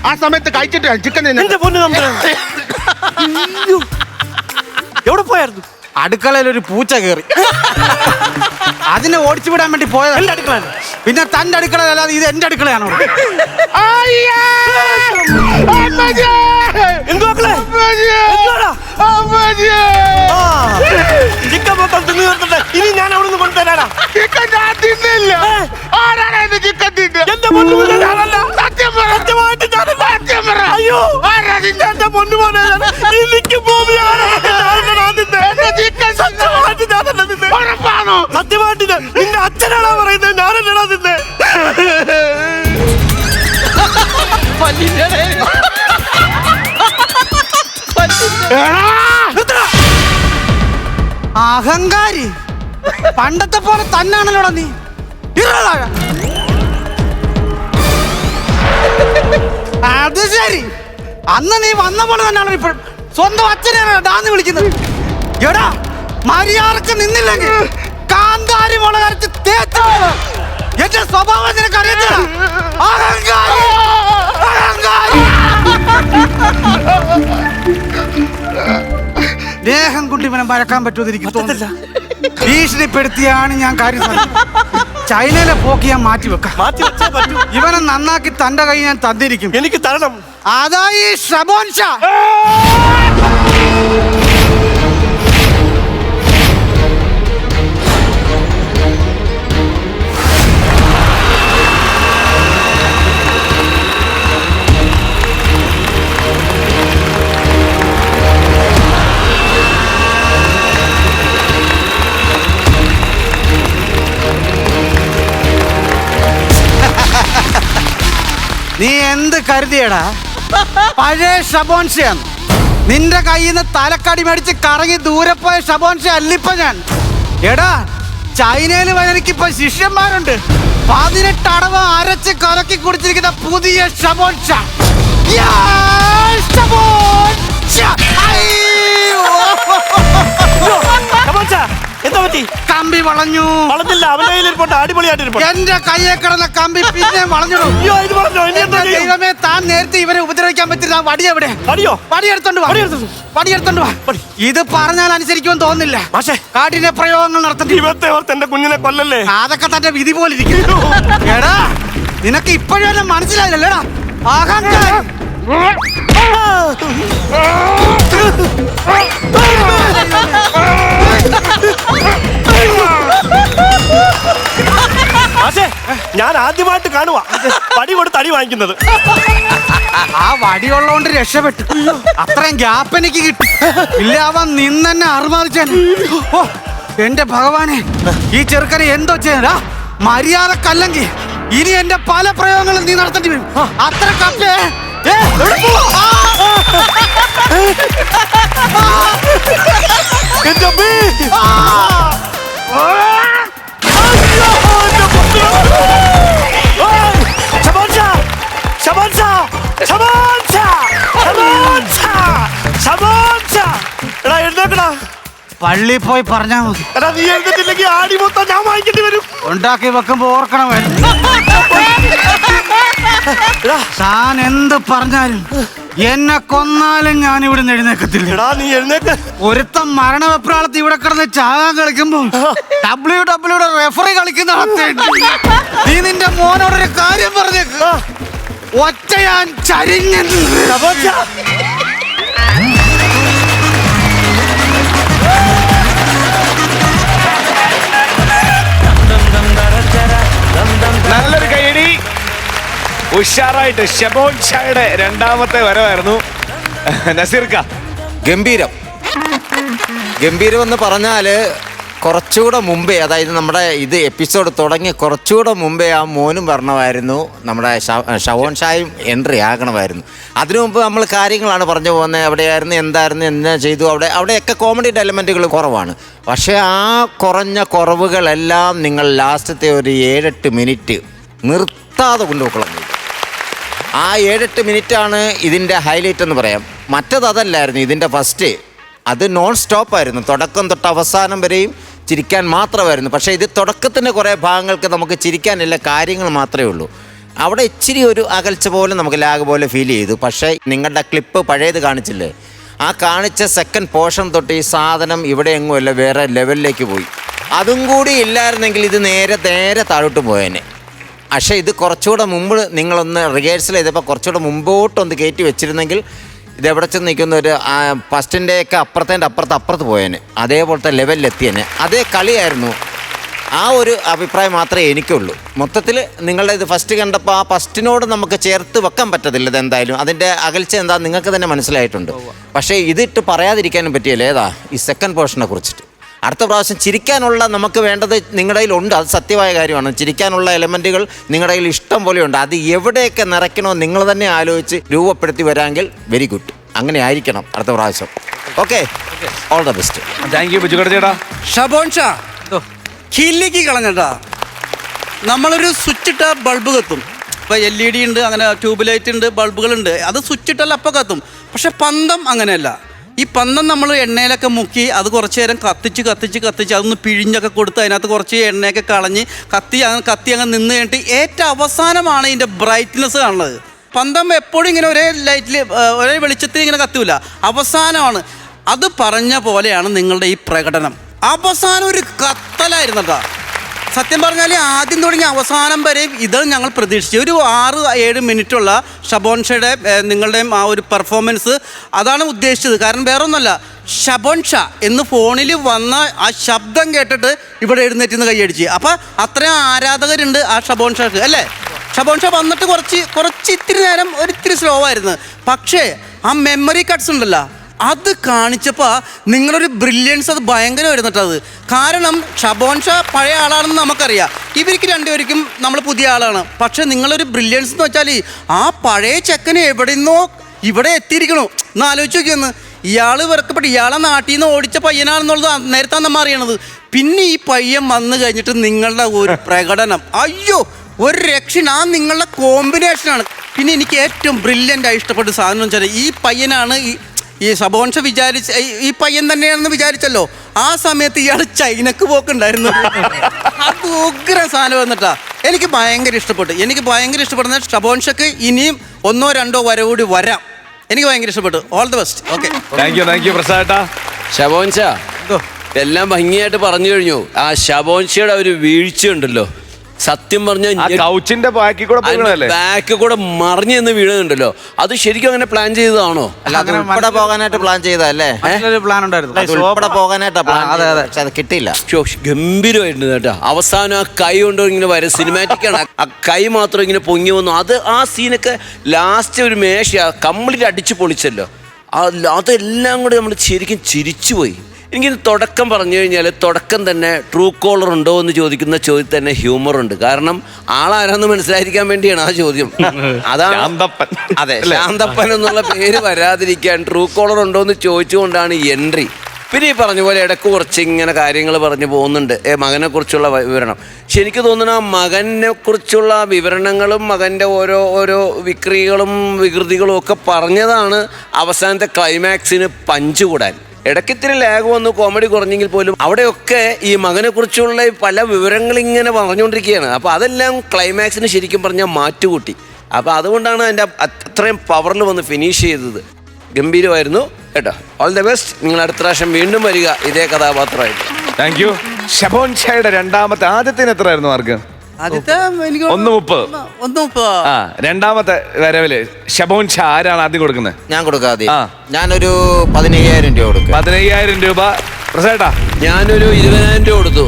ആ സമയത്ത് കഴിച്ചിട്ട് ചിക്കൻ എന്റെ പൊന്നു നമ്മൾ എവിടെ പോയായിരുന്നു? അടുക്കളയിൽ ഒരു പൂച്ച കയറി, അതിനെ ഓടിച്ചു വിടാൻ വേണ്ടി പോയത്. എന്റെ അടുക്കള പിന്നെ തന്റെ അടുക്കളയല്ലാതെ ഇത് എന്റെ അടുക്കളയാണോ? ചിക്കൻ മൊത്തം തിന്നു തീർത്തിട്ട് ഇനി ഞാൻ അവിടെ നിന്ന് കൊണ്ട് തരാടാ. ചിക്കൻ ഞാൻ തിന്നില്ല. ആരാണ് എന്റെ ചിക്കൻ തിന്നത്? എന്റെ പൊന്നുമോനെ ഞാനല്ല. സത്യം പറ. സത്യമായിട്ട് ഞാനല്ല. സത്യം പറ. അയ്യോ, ആരാ തിന്നത്? എന്റെ പൊന്നുമോനെ എനിക്ക് ഭൂമിയാണ്. എന്റെ ചിക്കൻ സത്യമായിട്ട് ഞാനല്ല നിന്നെ. ഉറപ്പാണോ? സത്യമായിട്ട് നിന്റെ അച്ഛനാണോ പറയുന്നത്? ഞാനല്ലടാ നിന്നെ. അഹങ്കാരി പണ്ടത്തെ പോലെ തന്നാണല്ലോടാ നീ. ഇറങ്ങടാ. അത് ശരി, അന്ന് നീ വന്ന പോലെ തന്നെയാണ് ഇപ്പോൾ സ്വന്തം അച്ഛനെയാണ് ഡാന്ന് വിളിക്കുന്നത്. എടാ, മര്യാദക്ക് നിന്നില്ലെങ്കിൽ കാന്താരി മുളകരച്ച് തേച്ച് എന്റെ സ്വഭാവം നിനക്ക് അറിയത്തില്ല. അഹങ്കാരി, അഹങ്കാരി. ദേഹം കൊണ്ട് ഇവനെ മഴക്കാൻ പറ്റുമെന്ന് എനിക്ക് തോന്നുന്നില്ല. ഭീഷണിപ്പെടുത്തിയാണ് ഞാൻ കാര്യം ചൈനയിലെ പോക്ക് ഞാൻ മാറ്റി വെക്കാം. മാറ്റി വെച്ചേ പറ്റൂ. ഇവനെ നന്നാക്കി തന്റെ കൈ ഞാൻ തന്നിരിക്കും. എനിക്ക് തരണം. അതാ ഈ ഷബോൻ ഷാ. നീ എന്ത് കരുതിയടാ? പഴയ ഷബോൻഷയാണ്. നിന്റെ കയ്യിൽ നിന്ന് തലക്കടി മേടിച്ച് കറങ്ങി ദൂരെ പോയ ഷബോൻഷ അല്ലിപ്പ ഞാൻ. എടാ, ചൈനയിൽ എനിക്കിപ്പോ ശിഷ്യന്മാരുണ്ട്. 18 അടവ് അരച്ച് കലക്കി കുടിച്ചിരിക്കുന്ന പുതിയ ഷബോൻഷ. എന്താ പറ്റി? കമ്പി വളഞ്ഞു. വളഞ്ഞില്ല, അവന്റെ കയ്യിലിരിപ്പുണ്ട്. അടിപൊളിയായിട്ടിരിപ്പുണ്ട്. എന്റെ കയ്യെ കിടന്ന കമ്പി പിന്നെ വളഞ്ഞിടും. അയ്യോ, ഇത് പറഞ്ഞോ. ഇനി എന്താ ചെയ്യും? ദൈവമേ, താൻ നേരത്തെ ഇവരെ ഉപദ്രവിക്കാൻ പറ്റില്ല. വടി എവിടെ? അടിയോ? വടിയെടുത്തോണ്ട് വാ. വടിയെടുത്തോണ്ട് വാ. വടി. ഇത് പറഞ്ഞാൽ അനുസരിക്കുമെന്ന് തോന്നുന്നില്ല. മാഷേ, കാഠിന്യ പ്രയോഗങ്ങൾ നടത്തി ഇവത്തെ ഓർത്ത് എന്റെ കുഞ്ഞിനെ കൊല്ലല്ലേ. അതൊക്കെ തന്റെ വിധി പോലെ ഇരിക്കുന്നു. എടാ, നിനക്ക് ഇപ്പോഴും മനസ്സിലായില്ലല്ലേടാ അഹങ്കാരി. മാഷേ, ഞാൻ ആദ്യമായിട്ട് കാണുവാ വടി കൊടുത്ത് അടി വാങ്ങിക്കുന്നത്. ആ വടിയുള്ളോണ്ട് രക്ഷപ്പെട്ടു. അത്രയും ഗ്യാപ്പ് എനിക്ക് കിട്ടി. ഇല്ല, അവൻ നിന്നെ അറുമാറിച്ചാൻ. ഓ എന്റെ ഭഗവാനെ, ഈ ചെറുക്കനെ എന്തോ ചെയ്യാ. മര്യാദക്കല്ലെങ്കിൽ ഇനി എന്റെ പല പ്രയോഗങ്ങളും നീ നടത്തേണ്ടി വരും. അത്ര കപ്പേ. എന്റെ അമ്മേ. പള്ളി പോയി പറഞ്ഞാ മതി. എടാ, നീ എഴുതിട്ടില്ലെങ്കിൽ ആടി മൊത്തം ഞാൻ വാങ്ങിക്കേണ്ടി വരും. ഉണ്ടാക്കി വെക്കുമ്പോ ഓർക്കണമായിരുന്നു. താൻ എന്ത് പറഞ്ഞാലും എന്നെ കൊന്നാലും ഞാൻ ഇവിടെ എഴുന്നേക്കത്തില്ല. എടാ, നീ എഴുന്നേക്ക്. ഒരുത്തം മരണവെപ്രാളത്ത് ഇവിടെ കിടന്ന് ചാകാൻ കളിക്കുമ്പോ WWE റെഫറി കളിക്കുന്ന നീ നിന്റെ മോനോടൊരു കാര്യം പറഞ്ഞേക്ക്. ഒറ്റ ഞാൻ ചരിഞ്ഞു. നല്ലൊരു കൈയടി. ഉഷാറായിട്ട് ഷബോൻ ഷായുടെ രണ്ടാമത്തെ വരവായിരുന്നു. നസീർക്ക, ഗംഭീരം എന്ന് പറഞ്ഞാല് കുറച്ചുകൂടെ മുമ്പേ, അതായത് നമ്മുടെ ഇത് എപ്പിസോഡ് തുടങ്ങി കുറച്ചുകൂടെ മുമ്പേ ആ മോനും വരണമായിരുന്നു, നമ്മുടെ ഷവോൻ ഷായും എൻട്രി ആകണമായിരുന്നു. അതിനു മുമ്പ് നമ്മൾ കാര്യങ്ങളാണ് പറഞ്ഞു പോകുന്നത്. എവിടെയായിരുന്നു, എന്തായിരുന്നു, എന്താ ചെയ്തു, അവിടെയൊക്കെ കോമഡിയുടെ എലമെൻറ്റുകൾ കുറവാണ്. പക്ഷേ ആ കുറഞ്ഞ കുറവുകളെല്ലാം നിങ്ങൾ ലാസ്റ്റത്തെ ഒരു 7-8 മിനിറ്റ് നിർത്താതെ കൊണ്ടുപോക്കണം. ആ 7-8 മിനിറ്റാണ് ഇതിൻ്റെ ഹൈലൈറ്റ് എന്ന് പറയാം. അതല്ലായിരുന്നു ഇതിൻ്റെ ഫസ്റ്റ്. അത് നോൺ സ്റ്റോപ്പായിരുന്നു. തുടക്കം തൊട്ട് അവസാനം വരെയും ചിരിക്കാൻ മാത്രമായിരുന്നു. പക്ഷേ ഇത് തുടക്കത്തിൻ്റെ കുറേ ഭാഗങ്ങൾക്ക് നമുക്ക് ചിരിക്കാനില്ല, കാര്യങ്ങൾ മാത്രമേ ഉള്ളൂ. അവിടെ ഇച്ചിരി ഒരു അകൽച്ച പോലെ നമുക്ക് ലാഗ് പോലെ ഫീൽ ചെയ്തു. പക്ഷേ നിങ്ങളുടെ ക്ലിപ്പ് പഴയത് കാണിച്ചില്ലേ, ആ കാണിച്ച സെക്കൻഡ് പോർഷൻ തൊട്ട് ഈ സാധനം ഇവിടെ എങ്ങുമല്ല, വേറെ ലെവലിലേക്ക് പോയി. അതും കൂടി ഇല്ലായിരുന്നെങ്കിൽ ഇത് നേരെ താഴോട്ട് പോയേനെ. പക്ഷേ ഇത് കുറച്ചുകൂടെ മുമ്പ് നിങ്ങളൊന്ന് റിഹേഴ്സൽ ചെയ്തപ്പോൾ കുറച്ചുകൂടെ മുമ്പോട്ടൊന്ന് കയറ്റി വെച്ചിരുന്നെങ്കിൽ ഇതെവിടെ ചെന്ന് നിൽക്കുന്ന ഒരു ഫസ്റ്റിൻ്റെയൊക്കെ അപ്പുറത്ത് പോയേനെ, അതേപോലത്തെ ലെവലിലെത്തിയേനെ. അതേ കളിയായിരുന്നു. ആ ഒരു അഭിപ്രായം മാത്രമേ എനിക്കുള്ളൂ. മൊത്തത്തിൽ നിങ്ങളുടെ ഇത് ഫസ്റ്റ് കണ്ടപ്പോൾ ആ ഫസ്റ്റിനോട് നമുക്ക് ചേർത്ത് വെക്കാൻ പറ്റത്തില്ല. ഇതെന്തായാലും അതിൻ്റെ അകൽച്ച എന്താ നിങ്ങൾക്ക് തന്നെ മനസ്സിലായിട്ടുണ്ട്. പക്ഷേ ഇതിട്ട് പറയാതിരിക്കാനും പറ്റിയല്ലേ ഏതാ ഈ സെക്കൻഡ് പോർഷനെ കുറിച്ചിട്ട്. അടുത്ത പ്രാവശ്യം ചിരിക്കാനുള്ള നമുക്ക് വേണ്ടത് നിങ്ങളുടെ കയ്യിലുണ്ട്, അത് സത്യമായ കാര്യമാണ്. ചിരിക്കാനുള്ള എലമെൻറ്റുകൾ നിങ്ങളുടെ കയ്യിൽ ഇഷ്ടം പോലെയുണ്ട്. അത് എവിടെയൊക്കെ നിറയ്ക്കണോ നിങ്ങൾ തന്നെ ആലോചിച്ച് രൂപപ്പെടുത്തി വരാമെങ്കിൽ വെരി ഗുഡ്. അങ്ങനെ ആയിരിക്കണം അടുത്ത പ്രാവശ്യം. Okay, all the best. Thank you Bijukuttan ചേട്ടാ. ഷബോൺ ഷാ കില്ലിക്ക് കളഞ്ഞട്ടാ. നമ്മളൊരു സ്വിച്ച് ഇട്ട ബൾബ് കത്തും. ഇപ്പോൾ LED ഉണ്ട്, അങ്ങനെ ട്യൂബ് ലൈറ്റ് ഉണ്ട്, ബൾബുകളുണ്ട്. അത് സ്വിച്ച് ഇട്ടാൽ അപ്പം കത്തും. പക്ഷെ പന്തം അങ്ങനെയല്ല. ഈ പന്തം നമ്മൾ എണ്ണയിലൊക്കെ മുക്കി അത് കുറച്ച് നേരം കത്തിച്ച് അതൊന്ന് പിഴിഞ്ഞൊക്കെ കൊടുത്ത് അതിനകത്ത് കുറച്ച് എണ്ണയൊക്കെ കളഞ്ഞ് കത്തി അങ്ങ് നിന്ന് കഴിഞ്ഞിട്ട് ഏറ്റവും അവസാനമാണ് ഇതിൻ്റെ ബ്രൈറ്റ്നെസ് കാണുന്നത്. പന്തം എപ്പോഴും ഇങ്ങനെ ഒരേ ലൈറ്റിൽ ഒരേ വെളിച്ചത്തിൽ ഇങ്ങനെ കത്തൂല, അവസാനമാണ്. അത് പറഞ്ഞ പോലെയാണ് നിങ്ങളുടെ ഈ പ്രകടനം. അവസാനം ഒരു കത്തലായിരുന്നു കേട്ടോ. സത്യം പറഞ്ഞാൽ ആദ്യം തുടങ്ങി അവസാനം വരെ ഇത് ഞങ്ങൾ പ്രതീക്ഷിച്ചു. ഒരു 6-7 മിനിറ്റുള്ള ഷബോൺ ഷയുടെ നിങ്ങളുടെയും ആ ഒരു പെർഫോമൻസ് അതാണ് ഉദ്ദേശിച്ചത്. കാരണം വേറെ ഒന്നുമല്ല, ഷബോൺ ഷാ എന്ന് ഫോണിൽ വന്ന ആ ശബ്ദം കേട്ടിട്ട് ഇവിടെ എഴുന്നേറ്റ് നിന്ന് കൈയടിച്ച്. അപ്പം അത്രയും ആരാധകരുണ്ട് ആ ഷബോൺ ഷാക്ക് അല്ലേ. ഷബോൺ ഷാ വന്നിട്ട് കുറച്ച് ഇത്തിരി നേരം ഒരിത്തിരി സ്ലോ ആയിരുന്നു. പക്ഷേ ആ മെമ്മറി കട്ട്സ് ഉണ്ടല്ലോ, അത് കാണിച്ചപ്പോൾ നിങ്ങളൊരു ബ്രില്യൻസ് അത് ഭയങ്കരമായിരുന്നു കേട്ടോ. അത് കാരണം ഷബോൺ ഷാ പഴയ ആളാണെന്ന് നമുക്കറിയാം, ഇവർക്ക് രണ്ടുപേർക്കും നമ്മൾ പുതിയ ആളാണ്. പക്ഷെ നിങ്ങളൊരു ബ്രില്യൻസ് എന്ന് വെച്ചാൽ ആ പഴയ ചെക്കന് എവിടെ നിന്നോ ഇവിടെ എത്തിയിരിക്കണോ എന്ന് ആലോചിച്ച് നോക്കിയൊന്ന്. ഇയാൾ വെറുക്കപ്പെട്ട് ഇയാളെ നാട്ടിൽ നിന്ന് ഓടിച്ച പയ്യനാണെന്നുള്ളത് നേരത്തെ നമ്മൾ അറിയണത്. പിന്നെ ഈ പയ്യൻ വന്നു കഴിഞ്ഞിട്ട് നിങ്ങളുടെ ഒരു പ്രകടനം, അയ്യോ ഒരു രക്ഷ. ആ നിങ്ങളുടെ കോമ്പിനേഷനാണ്. പിന്നെ എനിക്ക് ഏറ്റവും ബ്രില്യൻ്റായി ഇഷ്ടപ്പെട്ട സാധനം എന്ന് വെച്ചാൽ ഈ പയ്യനാണ് ഈ ഷബോൺ ഷാ ഈ പയ്യൻ തന്നെയാണെന്ന് വിചാരിച്ചല്ലോ. ആ സമയത്ത് ഇയാൾ ചൈനക്ക് പോക്കുണ്ടായിരുന്നു. അത് ഉഗ്ര സാധനം വന്നിട്ടാ. എനിക്ക് ഭയങ്കര ഇഷ്ടപ്പെടുന്ന ഷബോൺ ഷാക്ക് ഇനിയും 1-2 വരവൂടി വരാം. എനിക്ക് ഭയങ്കര ഇഷ്ടപ്പെട്ടു. All the best. Okay, thank you Prasad. Shabon Shah എല്ലാം ഭംഗിയായിട്ട് പറഞ്ഞു കഴിഞ്ഞു. ആ ഷബോൺ ഷയുടെ ഒരു വീഴ്ച ഉണ്ടല്ലോ, സത്യം പറഞ്ഞാൽ കൗച്ചിന്റെ ബാക്കി കൂടെ മറിഞ്ഞു എന്ന് വീഴുന്നുണ്ടല്ലോ, അത് ശരിക്കും അങ്ങനെ പ്ലാൻ ചെയ്തതാണോ? അല്ല, അത് ഉൾപ്പെടെ പോകാനായിട്ട് പ്ലാൻ ചെയ്തതല്ലേ? പ്ലാൻ ഉണ്ടായിരുന്നു. ഉൾപ്പെടെ പോകാനായിട്ടാ പ്ലാൻ. പക്ഷെ അത് കിട്ടിയില്ല. ഗംഭീരമായിട്ടുണ്ട് കേട്ടോ. അവസാനം ആ കൈ കൊണ്ട് ഇങ്ങനെ വരും, സിനിമാറ്റിക് ആണ്. ആ കൈ മാത്രം ഇങ്ങനെ പൊങ്ങി വന്നു. അത് ആ സീനൊക്കെ ലാസ്റ്റ് ഒരു മേശ കംപ്ലീറ്റ് അടിച്ചു പൊളിച്ചല്ലോ. അതെല്ലാം കൂടെ നമ്മൾ ശരിക്കും ചിരിച്ചുപോയി. എനിക്കിത് തുടക്കം പറഞ്ഞു കഴിഞ്ഞാൽ തുടക്കം തന്നെ ട്രൂ കോളർ ഉണ്ടോ എന്ന് ചോദിക്കുന്ന ചോദ്യത്തിൽ തന്നെ ഹ്യൂമർ ഉണ്ട്. കാരണം ആളാരാന്ന് മനസ്സിലായിരിക്കാൻ വേണ്ടിയാണ് ആ ചോദ്യം. അതാണ് അതെ, ശാന്തപ്പൻ എന്നുള്ള പേര് വരാതിരിക്കാൻ ട്രൂ കോളർ ഉണ്ടോ എന്ന് ചോദിച്ചുകൊണ്ടാണ് എൻട്രി. പിന്നെ ഈ പറഞ്ഞ പോലെ ഇടയ്ക്ക് കുറച്ച് ഇങ്ങനെ കാര്യങ്ങൾ പറഞ്ഞു പോകുന്നുണ്ട്, മകനെക്കുറിച്ചുള്ള വിവരണം. പക്ഷെ എനിക്ക് തോന്നുന്നു ആ മകനെക്കുറിച്ചുള്ള വിവരണങ്ങളും മകൻ്റെ ഓരോ വിക്രികളും വികൃതികളും ഒക്കെ പറഞ്ഞതാണ് അവസാനത്തെ ക്ലൈമാക്സിന് പഞ്ച് കൂടാൻ. ഇടയ്ക്ക് ഇത്തിരി ലാഗ് വന്നു, കോമഡി കുറഞ്ഞെങ്കിൽ പോലും അവിടെയൊക്കെ ഈ മകനെക്കുറിച്ചുള്ള പല വിവരങ്ങൾ ഇങ്ങനെ പറഞ്ഞുകൊണ്ടിരിക്കുകയാണ്. അപ്പോൾ അതെല്ലാം ക്ലൈമാക്സിന് ശരിക്കും പറഞ്ഞാൽ മാറ്റുകൂട്ടി. അപ്പോൾ അതുകൊണ്ടാണ് അതിൻ്റെ അത്രയും പവറിൽ വന്ന് ഫിനിഷ് ചെയ്തത്. ഗംഭീരമായിരുന്നു കേട്ടോ. All the best. നിങ്ങൾ അടുത്ത പ്രാവശ്യം വീണ്ടും വരിക ഇതേ കഥാപാത്രമായിട്ട്. Thank you. ഷബോൺ ഷായുടെ ആദ്യത്തിന് എത്രയായിരുന്നു മാർക്ക്? ആദ്യത്തെ എനിക്ക് 1:30. രണ്ടാമത്തെ വരവില് ഷബോൺ ഷാ ആരാണ് ആദ്യം കൊടുക്കുന്നത്? ഞാൻ കൊടുക്കാതെ ഞാനൊരു 15,000 രൂപ കൊടുക്കും. 15,000 രൂപ. പ്രസാദാ? ഞാനൊരു 20,000 രൂപ കൊടുത്തു.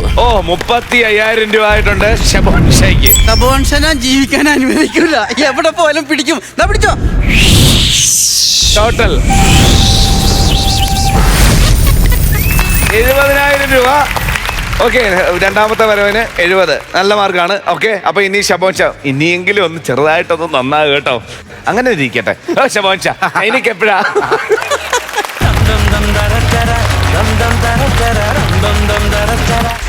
35,000 രൂപ ആയിട്ടുണ്ട് ഷബോൺ ഷായ്ക്ക്. ഷബോൺ ഷാ ജീവിക്കാൻ അനുവദിക്കൂല, എവിടെ പോയാലും പിടിക്കും. പിടിച്ചോ. ടോട്ടൽ 70,000 രൂപ. ഓക്കെ, രണ്ടാമത്തെ വരവിന് 70. നല്ല മാർക്കാണ്. ഓക്കെ, അപ്പൊ ഇനി ഷബോൺ ഷാ ഇനിയെങ്കിലും ഒന്ന് ചെറുതായിട്ടൊന്ന് നന്നാകും കേട്ടോ. അങ്ങനെ ഇരിക്കട്ടെ. ഷബോൺ ഷാ എനിക്ക് എപ്പോഴാ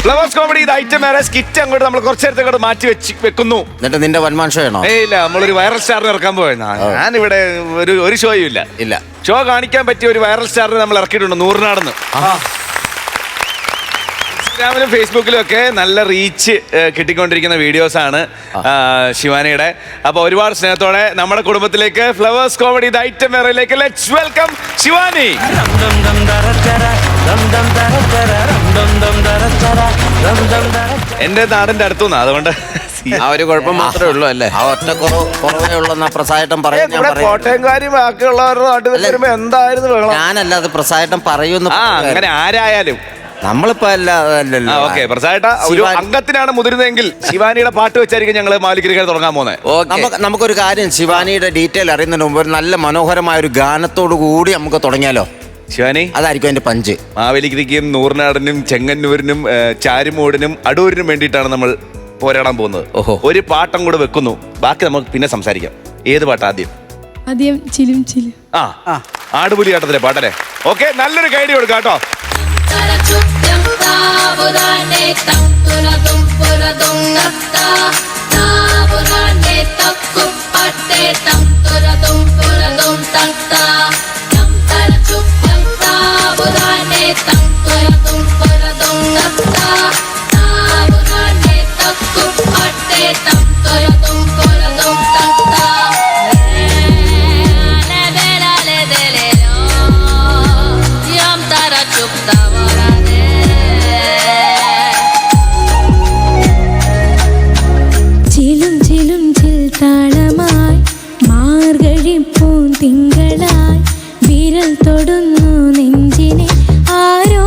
ഫ്ലവേഴ്സ് കോമഡി ഇത് ഐറ്റം വേറെ സ്കിറ്റ് അങ്ങോട്ട് നമ്മൾ കുറച്ചു നേരത്തെ മാറ്റി വെക്കുന്നു. എന്നിട്ട് നിന്റെ വൺമാൻ ഷോ ആണോ? ഇല്ല, നമ്മളൊരു വൈറൽ സ്റ്റാറിനെ ഇറക്കാൻ പോയെന്നാ. ഞാനിവിടെ ഒരു ഷോയും ഇല്ല. ഷോ കാണിക്കാൻ പറ്റിയ ഒരു വൈറൽ സ്റ്റാറിനെ നമ്മൾ ഇറക്കിയിട്ടുണ്ട് നൂറിനാടെന്ന്. ഇൻസ്റ്റാഗ്രാമിലും ഫേസ്ബുക്കിലും ഒക്കെ നല്ല റീച്ച് കിട്ടിക്കൊണ്ടിരിക്കുന്ന വീഡിയോസ് ആണ് ശിവാനിയുടെ. അപ്പൊ ഒരുപാട് സ്നേഹത്തോടെ നമ്മുടെ കുടുംബത്തിലേക്ക് ഫ്ലവേഴ്സ് കോമഡി ഇത് ഐറ്റം വേറെയിലേക്ക് ലെറ്റ്സ് വെൽക്കം ശിവാനി. എന്റെ നാടിന്റെ അടുത്തുനിന്നാ, അതുകൊണ്ട് ആ ഒരു കുഴപ്പം മാത്രമേ ഉള്ളൂ അല്ലേ? ആ ഒറ്റ കുറവേ ഉള്ളൂ പ്രസാദം പറയും. കോട്ടയംകാരി ബാക്കിയുള്ളവരുടെ നാട്ടിൽ വരുമ്പോ എന്തായിരുന്നു? ഞാനല്ല, അത് പ്രസാദം പറയുന്നു. അങ്ങനെ ആരായാലും നമ്മളിപ്പോ അല്ലല്ലോ ഓക്കെ പ്രസാദേട്ടാ ഒരു അംഗത്തിനാണ് മുതിരുന്നതെങ്കിൽ ശിവാനിയുടെ പാട്ട് വെച്ചായിരിക്കും ഞങ്ങൾ മാലിക്കരിക്കാൻ തുടങ്ങാൻ പോകുന്നത്. നമുക്കൊരു കാര്യം, ശിവാനിയുടെ ഡീറ്റെയിൽ അറിയുന്നതിന് മുമ്പ് ഒരു നല്ല മനോഹരമായ ഒരു ഗാനത്തോടു കൂടി നമുക്ക് തുടങ്ങിയാലോ? ശിവാനി, അതായിരിക്കും അതിന്റെ പഞ്ച്. മാവേലിക്കരയ്ക്കും നൂറിനാടിനും ചെങ്ങന്നൂരിനും ചാരുമൂടിനും അടൂരിനും വേണ്ടിയിട്ടാണ് നമ്മൾ പോരാടാൻ പോകുന്നത്. ഒരു പാട്ടം കൂടെ വെക്കുന്നു, ബാക്കി നമുക്ക് പിന്നെ സംസാരിക്കാം. ഏത് പാട്ട് ആദ്യം? ആദ്യം ചിലും ചിലും. ആടുപുലി ആട്ടത്തിലെ പാട്ടല്ലേ? ഓക്കെ, നല്ലൊരു കൈഡി കൊടുക്കാം കേട്ടോ. ചിലും ചിലും ചിൽ താളമായി മാർഗഴിപ്പൂൻ തിങ്കളായി വിരൽ തൊടുന്നു നെഞ്ചിനെ ആരോ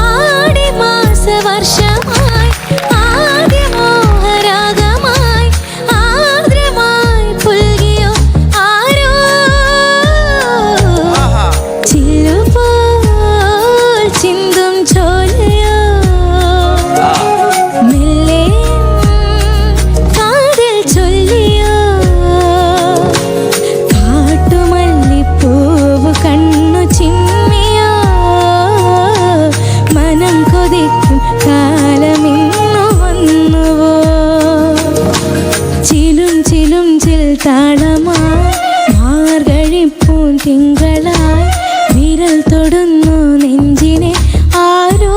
ആടി മാസ വർഷമായി ആദ്യ മോഹരാഗമായി ആർദ്രമായി പുൽകിയോ ആരോ ചില്ലുപോൽ ചിന്തും ചോലയോ മെല്ലെ കാതിൽ ചൊല്ലിയോ കാട്ടുമല്ലിപ്പൂവ് കണ്ണു ചിമ്മിയോ മനം കൊതിക്കും കാലമിന്നു വന്നുവോ ചിലും ചിലും ചിൽ താളമായി മാർഗഴിപ്പൂൻ തിങ്കളായി വിരൽ തൊടുന്നു നെഞ്ചിനെ ആരോ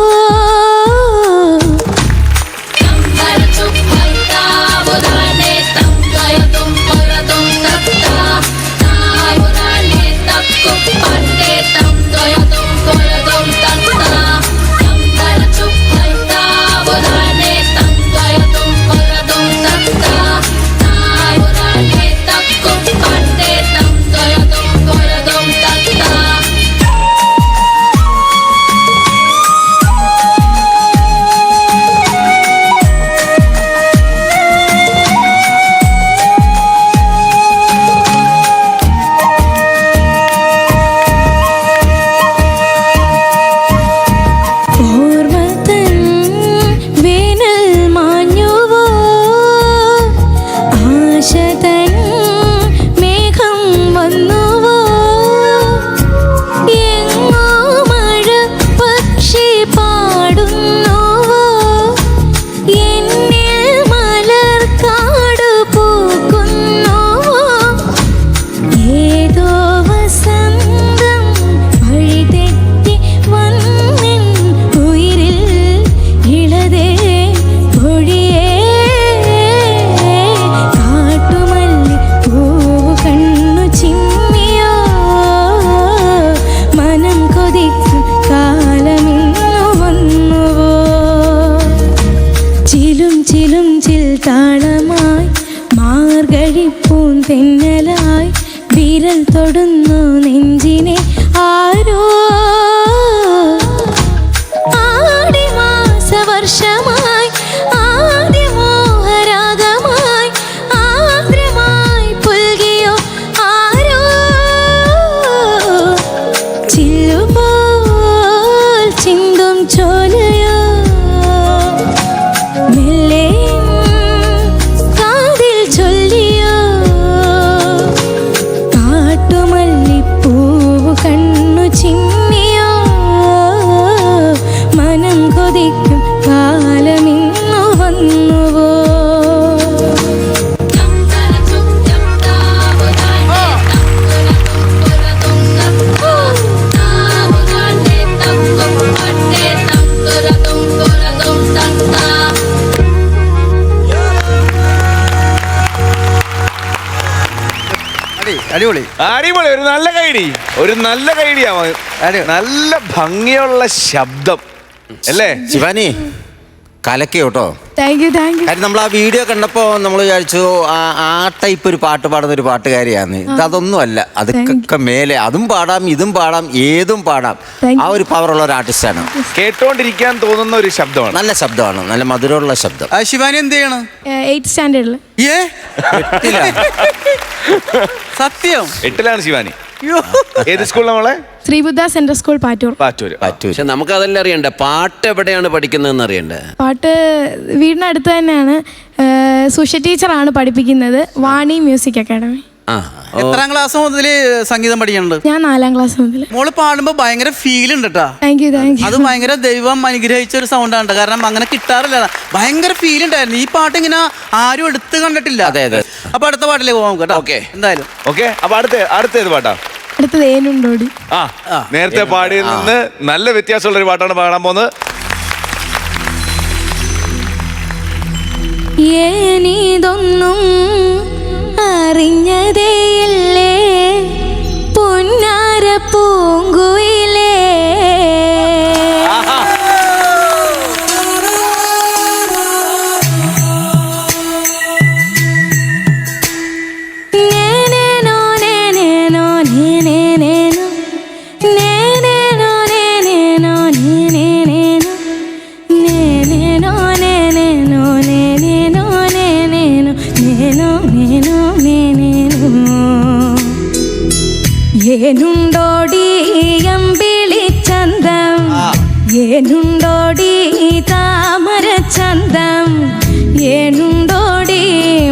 ഓർമ്മതൻ വേനൽ മാഞ്ഞുവോ ആശതൻ മേഘം വന്നുവോ എങ്ങോ മഴ പക്ഷി പാടുന്നുവോ എന്നിൽ മലർക്കാട് പൂക്കുന്നുവോ ഏതോ വസന്തം വഴിതെറ്റി വന്നിൻ ഉയിരിൽ ഇളതേ പൊഴിയേ കാട്ടുമല്ലി പൂവ് കണ്ണു ചിമ്മിയോ മനം കൊതിക്കും കാലമിന്നു വന്നുവോ ചിലും ചിലും ചിൽ താളമായി മാർഗഴിപ്പൂൻ തെന്നലായി വിരൽ തൊടുന്നു നെഞ്ചിനെ ആരോ ആടി മാസ വർഷമായി ആദ്യ മോഹരാഗമായി ആർദ്രമായി പുൽകിയോ ആരോ ചില്ലുപോൽ ചിന്തും ചോലയോ മെല്ലെ കാതിൽ ചൊല്ലിയോ കാട്ടുമല്ലിപ്പൂവ് കണ്ണു ചിമ്മിയോ മനം കൊതിക്കും കാലമിന്നു വന്നുവോ അടിപൊളി. അടിപൊളി, ഒരു നല്ല കൈഡി, ഒരു നല്ല കൈഡിയാണ്. നല്ല ഭംഗിയുള്ള ശബ്ദം അല്ലേ ശിവാനി? കലക്കി കേട്ടോ. Thank you thank you. കാര്യം നമ്മൾ ആ വീഡിയോ കണ്ടപ്പോൾ നമ്മൾ വിചാരിച്ചു ആ ടൈപ്പ് ഒരു പാട്ട് പാടുന്ന ഒരു പാട്ടുകാരിയാണ്. ഇതൊന്നുമല്ല, അതൊക്കെ മേലെ അതും പാടാം ഇതും പാടാം ഏതും പാടാം. ആ ഒരു പവറുള്ള ഒരു ആർട്ടിസ്റ്റാണ്. കേട്ടോണ്ടിരിക്കാൻ തോന്നുന്ന ഒരു ശബ്ദമാണ്. നല്ല ശബ്ദമാണ്, നല്ല മധുരമുള്ള ശബ്ദം. ശിവാനി എന്ത് ചെയ്യണ്? 8th സ്റ്റാൻഡേർഡിൽ. ഏ സത്യം 8ലാണ് ശിവാനി. ഏത് സ്കൂളിൽ നമ്മളെ? ശ്രീബുദ്ധ സെൻട്രൽ സ്കൂൾ പാറ്റൂർ. പാറ്റൂര്. പക്ഷെ നമുക്ക് അതെല്ലാം അറിയണ്ടേ, പാട്ട് എവിടെയാണ് പഠിക്കുന്നതെന്ന് അറിയണ്ടേ? പാട്ട് വീടിനടുത്ത് തന്നെയാണ്. സുഷ ടീച്ചറാണ് പഠിപ്പിക്കുന്നത്, വാണി മ്യൂസിക് അക്കാഡമി. എത്രാം ക്ലാസ് മുതൽ സംഗീതം പഠിക്കുന്നുണ്ട്? ഞാൻ 4ാം ക്ലാസ് മുതൽ. മോള് പാടുമ്പോ ഭയങ്കര ഫീൽ ഉണ്ട് കേട്ടാ. Thank you thank you. അത് ഭയങ്കര ദൈവം അനുഗ്രഹിച്ച ഒരു സൗണ്ടാണ്. കാരണം അങ്ങനെ കിട്ടാറില്ല. ഭയങ്കര ഫീൽ ഉണ്ടായിരുന്നു. ഈ പാട്ട് ഇങ്ങനെ ആരും എടുത്ത് കണ്ടിട്ടില്ല. അതെ അതെ. അപ്പൊ അടുത്ത പാട്ടിലേക്ക് പോകാം കേട്ടോ. ഓക്കെ, എന്തായാലും ഓക്കെ. അപ്പൊ അടുത്ത ഏത് പാട്ടാ? അടുത്തത് ഏനുണ്ടോടി. നേരത്തെ പാടിയിൽ നിന്ന് നല്ല വ്യത്യാസമുള്ള ഒരു പാട്ടാണ് പാടാൻ പോകുന്നത്. ഏനിതൊന്നും അറിഞ്ഞതേയില്ലേ പൊന്നാര പൂങ്കുയിലേ. ഏനുണ്ടോടി അമ്പിളിച്ചന്തം, ഏനുണ്ടോടി താമരച്ചന്തം, ഏനുണ്ടോടി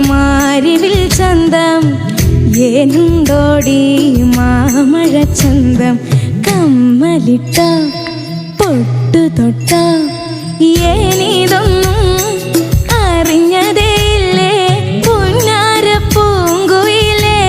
മാരിവിൽ ചന്തം, ഏനുണ്ടോടി മാമഴച്ചന്തം, കമ്മലിട്ട പൊട്ടു തൊട്ട ഏനിതൊന്നും അറിഞ്ഞതേയില്ലേ പൊന്നാര പൂങ്കുയിലേ.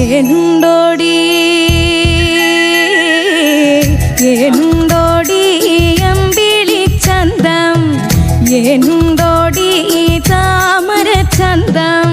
ഏനുണ്ടോടി അമ്പിളിച്ചന്തം, ഏനുണ്ടോടി താമരച്ചന്തം.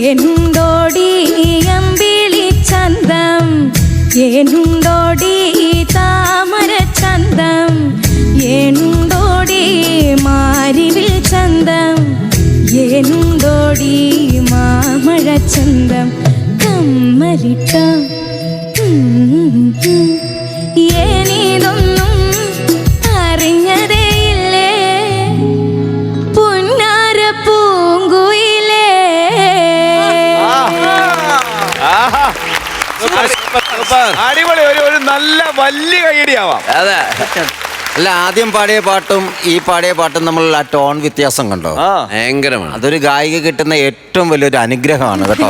ഏനുണ്ടോടി അമ്പിളിച്ചന്തം, ഏനുണ്ടോടി താമരച്ചന്തം, ഏനുണ്ടോടി മാരിവിൽ ചന്തം, ഏനുണ്ടോടി മാമഴച്ചന്തം, കമ്മലിട്ട ഏനിതൊന്നും അറിഞ്ഞതേയില്ലേ പൊന്നാര പൂങ്കുയിലേ. അടിപൊളി. ഒരു നല്ല വലിയ കൈയടിയാവാം. അതെ. അല്ല, ആദ്യം പാടിയ പാട്ടും ഈ പാടിയ പാട്ടും തമ്മിലുള്ള ആ ടോൺ വ്യത്യാസം കണ്ടോ? ഭയങ്കരമാണ്. അതൊരു ഗായിക കിട്ടുന്ന ഏറ്റവും വലിയൊരു അനുഗ്രഹമാണ് കേട്ടോ.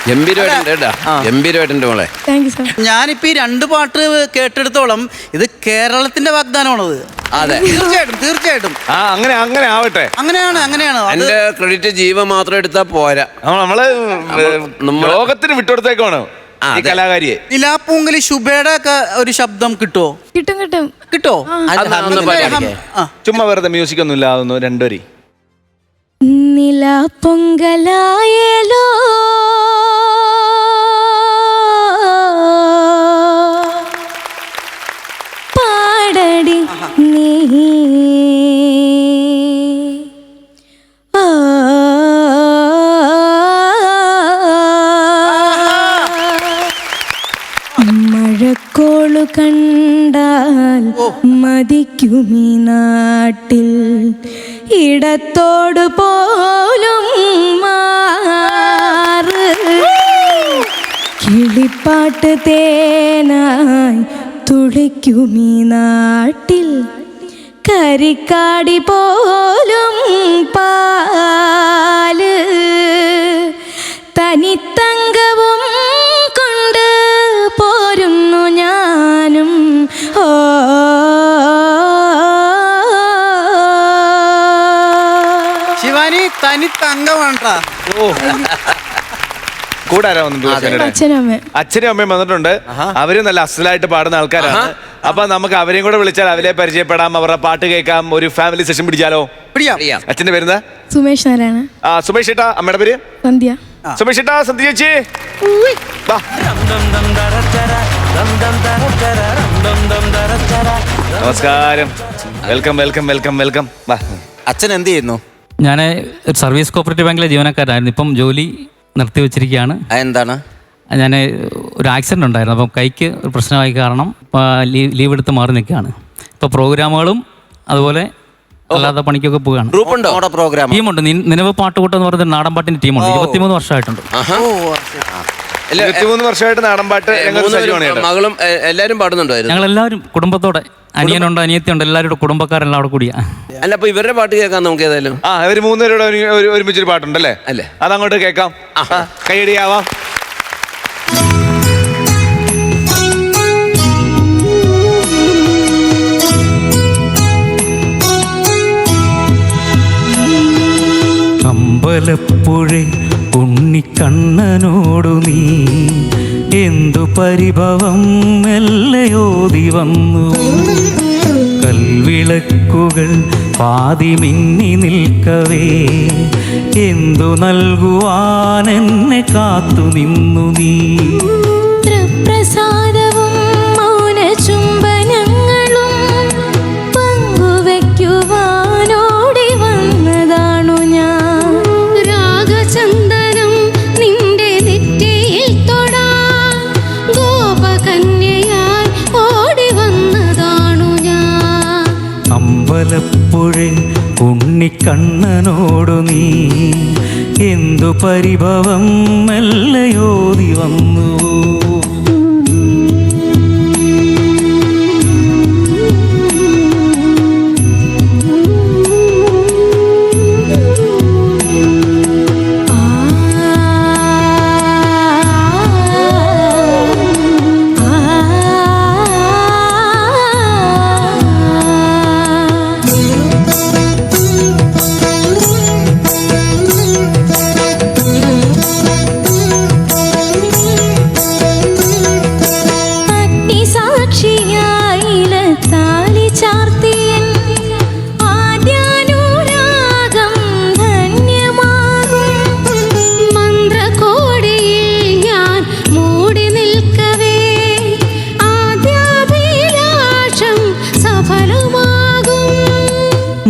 ഗംഭീരമായിട്ടുണ്ട് കേട്ടാ, ഗംഭീരമായിട്ടുണ്ട് മോളെ. Thank you sir. ഞാനിപ്പോ ഈ 2 പാട്ട് കേട്ടെടുത്തോളം ഇത് കേരളത്തിന്റെ വാഗ്ദാനമാണത്. അതെ, തീർച്ചയായിട്ടും അങ്ങനെ ആവട്ടെ. അങ്ങനെയാണ് അത്. എന്റെ ക്രെഡിറ്റ് ജീവൻ മാത്രം എടുത്താ പോരാ, നമ്മള് ലോകത്തിന് വിട്ടുകൊടുത്തേക്കാണ് ഈ കലാകാരിയെ. നിലാപ്പൂങ്കലി ശുഭയുടെ ഒക്കെ ഒരു ശബ്ദം കിട്ടുമോ? കിട്ടോ? ചുമ്മാ വെറുതെ മ്യൂസിക് ഒന്നും ഇല്ലാതൊന്നു രണ്ടുപേരി. നിലാപ്പൊങ്കലായേലോ പാടടി നീ മഴക്കോളു കണ്ടാൽ മതിക്കുമീ നാട്ടിൽ ഇടത്തോട് പോലും മാറ് കിളിപ്പാട്ട് തേനായി തുളിക്കുമീ നാട്ടിൽ കരിക്കാടി പോലും പാല് തനിത്തങ്കവും കൊണ്ട് പോരുന്നു ഞാനും. ഓ ശിവാനി തനി തങ്കമാണ്ടാ. കൂടാരാ വന്നിട്ടുണ്ട്? അച്ഛനും അമ്മയും വന്നിട്ടുണ്ട്. അവരും നല്ല അസലായിട്ട് പാടുന്ന ആൾക്കാരാണ്. അപ്പൊ നമുക്ക് അവരെയും കൂടെ വിളിച്ചാൽ അവരെ പരിചയപ്പെടാം, അവരുടെ പാട്ട് കേൾക്കാം, ഒരു ഫാമിലി സെഷൻ പിടിച്ചാലോ? അച്ഛന്റെ പേരെന്താ? സുമേഷ് നാരായണ. സുമേഷ് ഏട്ടാ. അമ്മയുടെ പേര്? സന്ധ്യ. സുമേഷ് ഏട്ടാ, സന്ധ്യ ചേച്ചി. നമസ്കാരം. Welcome welcome welcome welcome. അച്ഛൻ എന്ത് ചെയ്യുന്നു? ഞാൻ ഒരു സർവീസ് കോപ്പറേറ്റീവ് ബാങ്കിലെ ജീവനക്കാരായിരുന്നു. ഇപ്പം ജോലി നിർത്തി വെച്ചിരിക്കുകയാണ്. എന്താണ്? ഞാൻ ഒരു ആക്സിഡൻ്റ് ഉണ്ടായിരുന്നു. അപ്പം കൈക്ക് ഒരു പ്രശ്നമായി കാരണം ലീവ് എടുത്ത് മാറി നിൽക്കുകയാണ്. ഇപ്പോൾ പ്രോഗ്രാമുകളും അതുപോലെ അല്ലാതെ പണിക്കൊക്കെ പോവുകയാണ്. പ്രോഗ്രാം ടീമുണ്ട്. നിലവ് പാട്ടുകൂട്ടം എന്ന് പറയുന്ന നാടൻ പാട്ടിൻ്റെ ടീമുണ്ട്. 23 വർഷമായിട്ടുണ്ട്. 23 വർഷമായിട്ട് നാടൻ പാട്ട്. മകളും എല്ലാവരും പാടുന്നുണ്ടായിരുന്നു. ഞങ്ങൾ എല്ലാവരും കുടുംബത്തോടെ, അനിയനുണ്ട്, അനിയത്തിയുണ്ട്, എല്ലാവരും കുടുംബക്കാരെല്ലാം അവിടെ കൂടിയാ. അല്ല, അപ്പൊ ഇവരുടെ പാട്ട് കേൾക്കാം നമുക്ക് ഏതായാലും. ഇവര് 3 പേരുടെ ഒരുമിച്ചൊരു പാട്ടുണ്ടല്ലേ? അല്ലേ, അതങ്ങോട്ട് കേൾക്കാം. കൈയടിയാവാം. അമ്പലപ്പുഴേ ഉണ്ണിക്കണ്ണനോടു നീ എന്തു പരിഭവം മെല്ലയോതി വന്നു. കൽവിളക്കുകൾ പാതി മിന്നി നിൽക്കവേ എന്തു നൽകുവാൻ എന്നെ കാത്തു നിന്നു നീ. പ്രസാദവും മൗന ചുംബനങ്ങളും പങ്കുവയ്ക്കുവാനോടി വന്നതാണു ഞാൻ. രാഗചന്ദനം നിന്റെ നെറ്റിയിൽ തൊടാൻ ഗോപകന്യയായി ഓടി വന്നതാണു ഞാൻ. അമ്പലപ്പുഴേ ഉണ്ണിക്കണ്ണനോടു നീ എന്തു പരിഭവം മെല്ലയോതി വന്നു.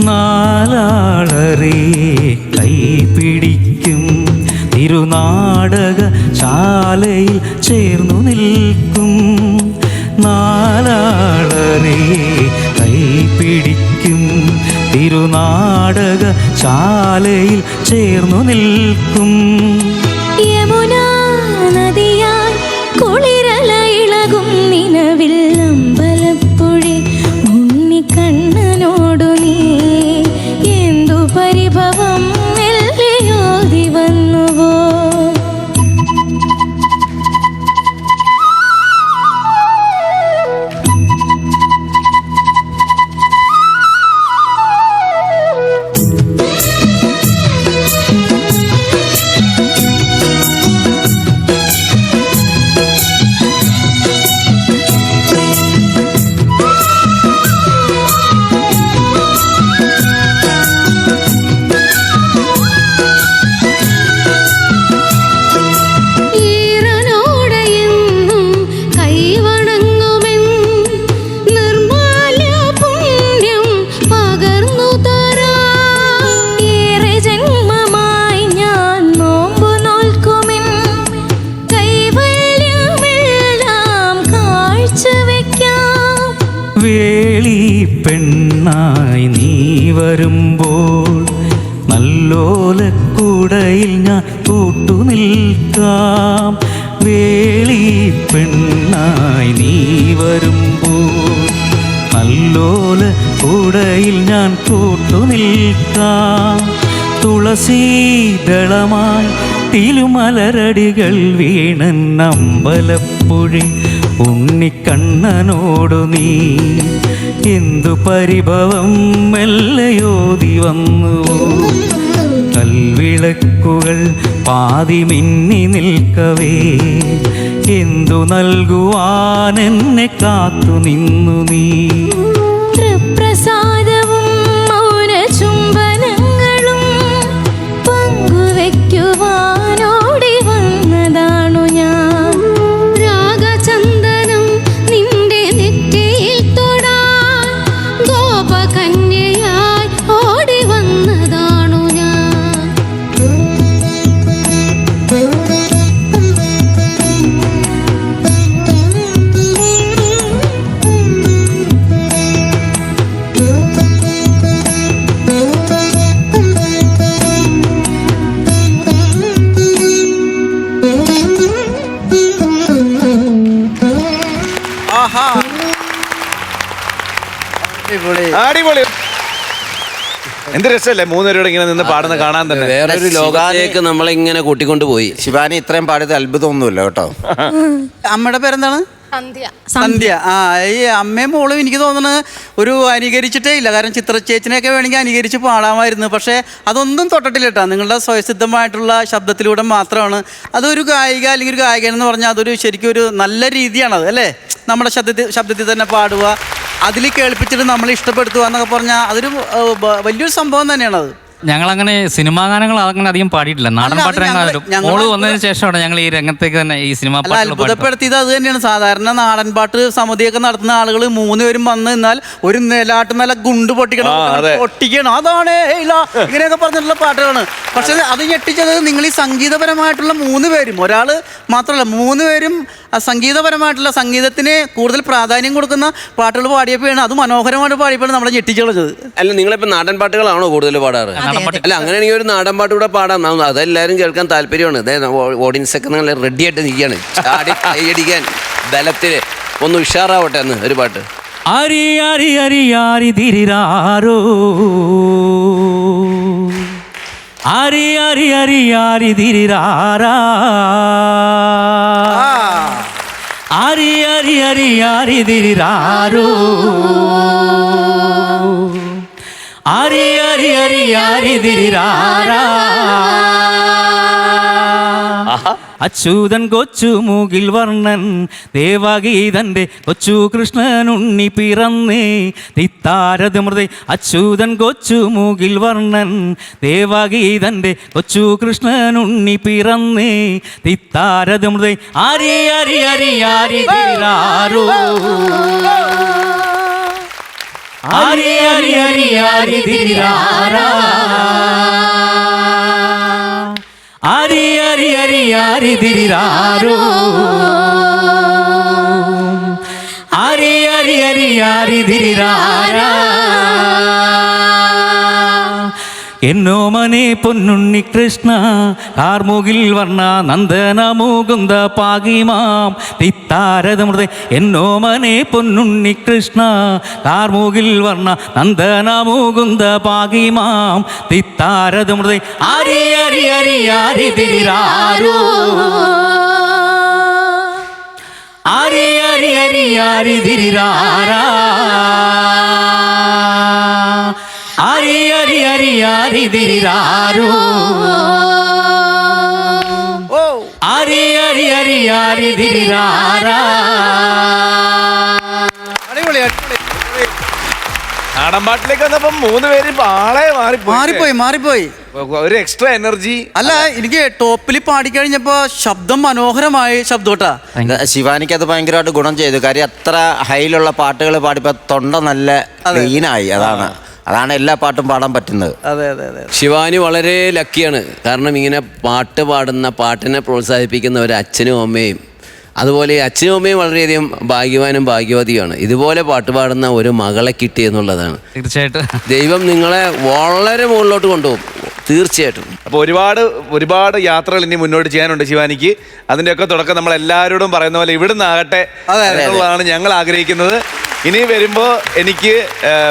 നാലാളരെ കൈപിടിക്കും തിരുനാടക ശാലയിൽ ചേർന്നു നിൽക്കും. നാലാളരെ കൈപിടിക്കും തിരുനാടക ശാലയിൽ ചേർന്നു നിൽക്കും. യമുനാ നദിയാൽ കുളിരല ഇളകും നിലവിൽ അമ്പലപ്പുഴ ഉണ്ണിക്ക വേളി പെണ്ണായി നീ വരുമ്പോൾ നല്ലോലക്കൂടയിൽ ഞാൻ കൂട്ടുനിൽക്കാം. വേളി പെണ്ണായി നീ വരുമ്പോൾ നല്ലോലക്കൂടയിൽ ഞാൻ കൂട്ടുനിൽക്കാം. തുളസീദളമായി തിരുമലരടികൾ വീണൻ അമ്പലപ്പുഴി ഉണ്ണിക്കണ്ണനോടു നീ എന്തു പരിഭവം മെല്ലയോതി വന്നു. കൽവിളക്കുകൾ പാതി മിന്നി നിൽക്കവേ എന്തു നൽകുവാൻ എന്നെ കാത്തു നിന്നു നീ. തൃപ്രസാദവും മൗന ചുംബനങ്ങളും പങ്കുവെക്കുവാനോടി വന്നതാണു ഞാൻ. രാഗചന്ദനം നിന്റെ നെറ്റിയിൽ തൊടാൻ ഗോപകന്യയായി ഓടി വന്നതാണു ഞാൻ. ആഹാ അടിപൊളി. അടിപൊളി. എന്ത് രസമല്ലേ മൂന്നുപേരോട് ഇങ്ങനെ നിന്ന് പാടുന്ന കാണാൻ തന്നെ. വേറൊരു ലോകത്തേക്ക് നമ്മളിങ്ങനെ കൂട്ടിക്കൊണ്ടുപോയി. ശിവാനി ഇത്രയും പാടിയത് അത്ഭുതമൊന്നുമില്ല കേട്ടോ. അമ്മയുടെ പേരെന്താണ്? സന്ധ്യ. ആ, ഈ അമ്മയും മോളും എനിക്ക് തോന്നുന്നത് ഒരു അനുകരിച്ചിട്ടേ ഇല്ല. കാരണം ചിത്ര ചേച്ചിനെയൊക്കെ വേണമെങ്കിൽ അനുകരിച്ച് പാടാമായിരുന്നു. പക്ഷേ അതൊന്നും തൊട്ടിട്ടില്ല കേട്ടോ. നിങ്ങളുടെ സ്വയസിദ്ധമായിട്ടുള്ള ശബ്ദത്തിലൂടെ മാത്രമാണ്. അതൊരു ഗായിക അല്ലെങ്കിൽ ഒരു ഗായകൻ എന്ന് പറഞ്ഞാൽ അതൊരു ശരിക്കും ഒരു നല്ല രീതിയാണത് അല്ലേ? നമ്മുടെ ശബ്ദത്തിൽ തന്നെ പാടുക, അതിൽ കേൾപ്പിച്ചിട്ട് നമ്മൾ ഇഷ്ടപ്പെടുത്തുക എന്നൊക്കെ പറഞ്ഞാൽ അതൊരു വലിയൊരു സംഭവം തന്നെയാണത്. ഞങ്ങളങ്ങനെ സിനിമാ ഗാനങ്ങൾ അങ്ങനെ അധികം പാടിയിട്ടില്ല. നാടൻ പാട്ട് മോള് വന്നതിന് ശേഷമാണ് ഞങ്ങൾ ഈ രംഗത്തേക്ക് തന്നെ ഈ സിനിമ പാട്ട്. അത്ഭുതപ്പെടുത്തിയത് അത് തന്നെയാണ്. സാധാരണ നാടൻ പാട്ട് സമിതിയൊക്കെ നടത്തുന്ന ആളുകൾ 3 പേരും വന്ന് നിന്നാൽ ഒരു നിലാട്ട് നല്ല ഗുണ്ട് പൊട്ടിക്കണം, അതാണ് ഇങ്ങനെയൊക്കെ പറഞ്ഞിട്ടുള്ള പാട്ടുകളാണ്. പക്ഷെ അത് ഞെട്ടിച്ചത് നിങ്ങൾ ഈ സംഗീതപരമായിട്ടുള്ള 3 പേരും, ഒരാൾ മാത്രമല്ല 3 പേരും സംഗീതപരമായിട്ടുള്ള സംഗീതത്തിന് കൂടുതൽ പ്രാധാന്യം കൊടുക്കുന്ന പാട്ടുകൾ പാടിയപ്പോഴാണ് അത് മനോഹരമായിട്ട് പാടിയപ്പോഴാണ് നമ്മളെ ഞെട്ടിച്ചുള്ളത്. അല്ല, നിങ്ങളിപ്പോൾ നാടൻ പാട്ടുകളാണോ കൂടുതൽ പാടാറ്? അല്ല, അങ്ങനെയാണെങ്കിൽ ഒരു നാടൻ പാട്ട് കൂടെ പാടാം. അതെല്ലാവരും കേൾക്കാൻ താല്പര്യമാണ്. ഓഡിയൻസ് ഒക്കെ നിങ്ങൾ റെഡി ആയിട്ട് നിൽക്കുകയാണ് ചാടി കൈയടിക്കാൻ ബലത്തില്. ഒന്ന് ഉഷാറാവട്ടെ എന്ന് ഒരു പാട്ട്. അരി അരി അരി ആരി തിരിരാരോ അരി അരി അരി ആരി തിരിരാരാ അരി അരി അരി ആരി തിരിരാരോ അരി അരി അരി ആരി തിരിരാരാ. അച്യുതൻ കൊച്ചു മൂകിൽ വർണ്ണൻ ദേവഗീതന്റെ കൊച്ചു കൃഷ്ണൻ ഉണ്ണി പിറന്നേ തിത്താരതമൃതേ. അച്യുതൻ കൊച്ചു മൂകിൽ വർണ്ണൻ ദേവഗീതന്റെ കൊച്ചു കൃഷ്ണൻ ഉണ്ണി പിറന്നേ തിത്താരതമൃതേ. ആരി അരി അരി ആരി തിരിരാരോ ആരി അരി അരി ആരി തിരിരാരാ ആരി അരി അരി ആരി തിരിരാരോ ആരി അരി അരി ആരി തിരിരാരാ. എന്നോമനെ പൊന്നുണ്ണി കൃഷ്ണ കാർമുകിൽ വർണ്ണ നന്ദന മുകുന്ദ പാകിമാം തിത്താരതമൃതേ. എന്നോമനെ പൊന്നുണ്ണി കൃഷ്ണ കാർമുകിൽ വർണ്ണ നന്ദന മുകുന്ദ പാകിമാം തിത്താരതമൃതേ. ആരി അരി അരി ആരി തിരിരാരോ ആരി അരി അരി ആരി തിരിരാരാ ആരി അരി അരി ആരി തിരിരാരോ ആരി അരി അരി ആരി തിരിരാരാ. അടിപൊളി. നാടൻ പാട്ടിലേക്ക് വന്നപ്പം 3 പേര് ആളെ മാറിപ്പോയി. ഒരു എക്സ്ട്രാ എനർജി. അല്ല, എനിക്ക് ടോപ്പിൽ പാടിക്കഴിഞ്ഞപ്പോ ശബ്ദം മനോഹരമായി ശബ്ദോട്ടാ. ശിവാനിക്ക് അത് ഭയങ്കരമായിട്ട് ഗുണം ചെയ്തു. കാര്യം അത്ര ഹൈയിലുള്ള പാട്ടുകൾ പാടിപ്പോ തൊണ്ട നല്ല ക്ലീനായി. അതാണ് എല്ലാ പാട്ടും പാടാൻ പറ്റുന്നത്. അതെ അതെ അതെ. ശിവാനി വളരെ ലക്കിയാണ്. കാരണം ഇങ്ങനെ പാട്ട് പാടുന്ന, പാട്ടിനെ പ്രോത്സാഹിപ്പിക്കുന്ന ഒരു അച്ഛനും അമ്മയും അതുപോലെ അച്ഛനും അമ്മയും വളരെയധികം ഭാഗ്യവാനും ഭാഗ്യവതിയാണ്. ഇതുപോലെ പാട്ട് പാടുന്ന ഒരു മകളെ കിട്ടി എന്നുള്ളതാണ്. തീർച്ചയായിട്ടും. ദൈവം നിങ്ങളെ വളരെ മുകളിലോട്ട് കൊണ്ടുപോകും തീർച്ചയായിട്ടും. അപ്പോൾ ഒരുപാട് യാത്രകൾ ഇനി മുന്നോട്ട് ചെയ്യാനുണ്ട് ശിവാനിക്ക്. അതിൻ്റെയൊക്കെ തുടക്കം നമ്മൾ എല്ലാവരോടും പറയുന്ന പോലെ ഇവിടുന്ന് ആകട്ടെ എന്നുള്ളതാണ് ഞങ്ങൾ ആഗ്രഹിക്കുന്നത്. ഇനി വരുമ്പോൾ എനിക്ക്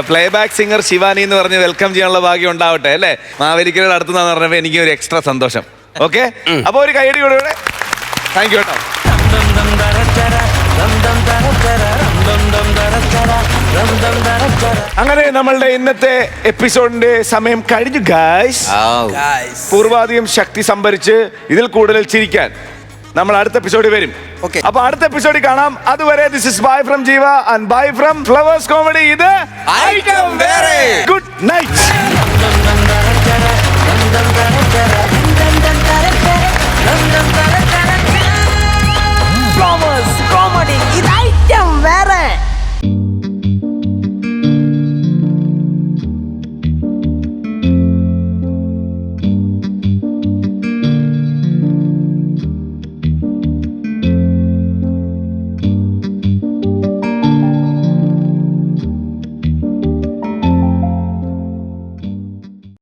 പ്ലേ ബാക്ക് സിംഗർ ശിവാനി എന്ന് പറഞ്ഞ് വെൽക്കം ചെയ്യാനുള്ള ഭാഗ്യം ഉണ്ടാവട്ടെ അല്ലേ. മാവേലിക്കരയുടെ അടുത്തുനിന്ന് പറഞ്ഞപ്പോൾ എനിക്ക് ഒരു എക്സ്ട്രാ സന്തോഷം. ഓക്കെ, അപ്പോൾ ഒരു കൈയടി കൂടെ. താങ്ക് യു കേട്ടോ. അങ്ങനെ നമ്മളുടെ ഇന്നത്തെ എപ്പിസോഡിന്റെ സമയം കഴിഞ്ഞു ഗായ്സ്. പൂർവാധികം ശക്തി സംഭരിച്ച് ഇതിൽ കൂടുതൽ ചിരിക്കാൻ നമ്മൾ അടുത്ത എപ്പിസോഡിൽ വരും. അപ്പൊ അടുത്ത എപ്പിസോഡിൽ കാണാം. അതുവരെ ദിസ് ഇസ് ബൈ ഫ്രം ജീവ and bye from flowers comedy. ഇത് ഗുഡ് നൈറ്റ്.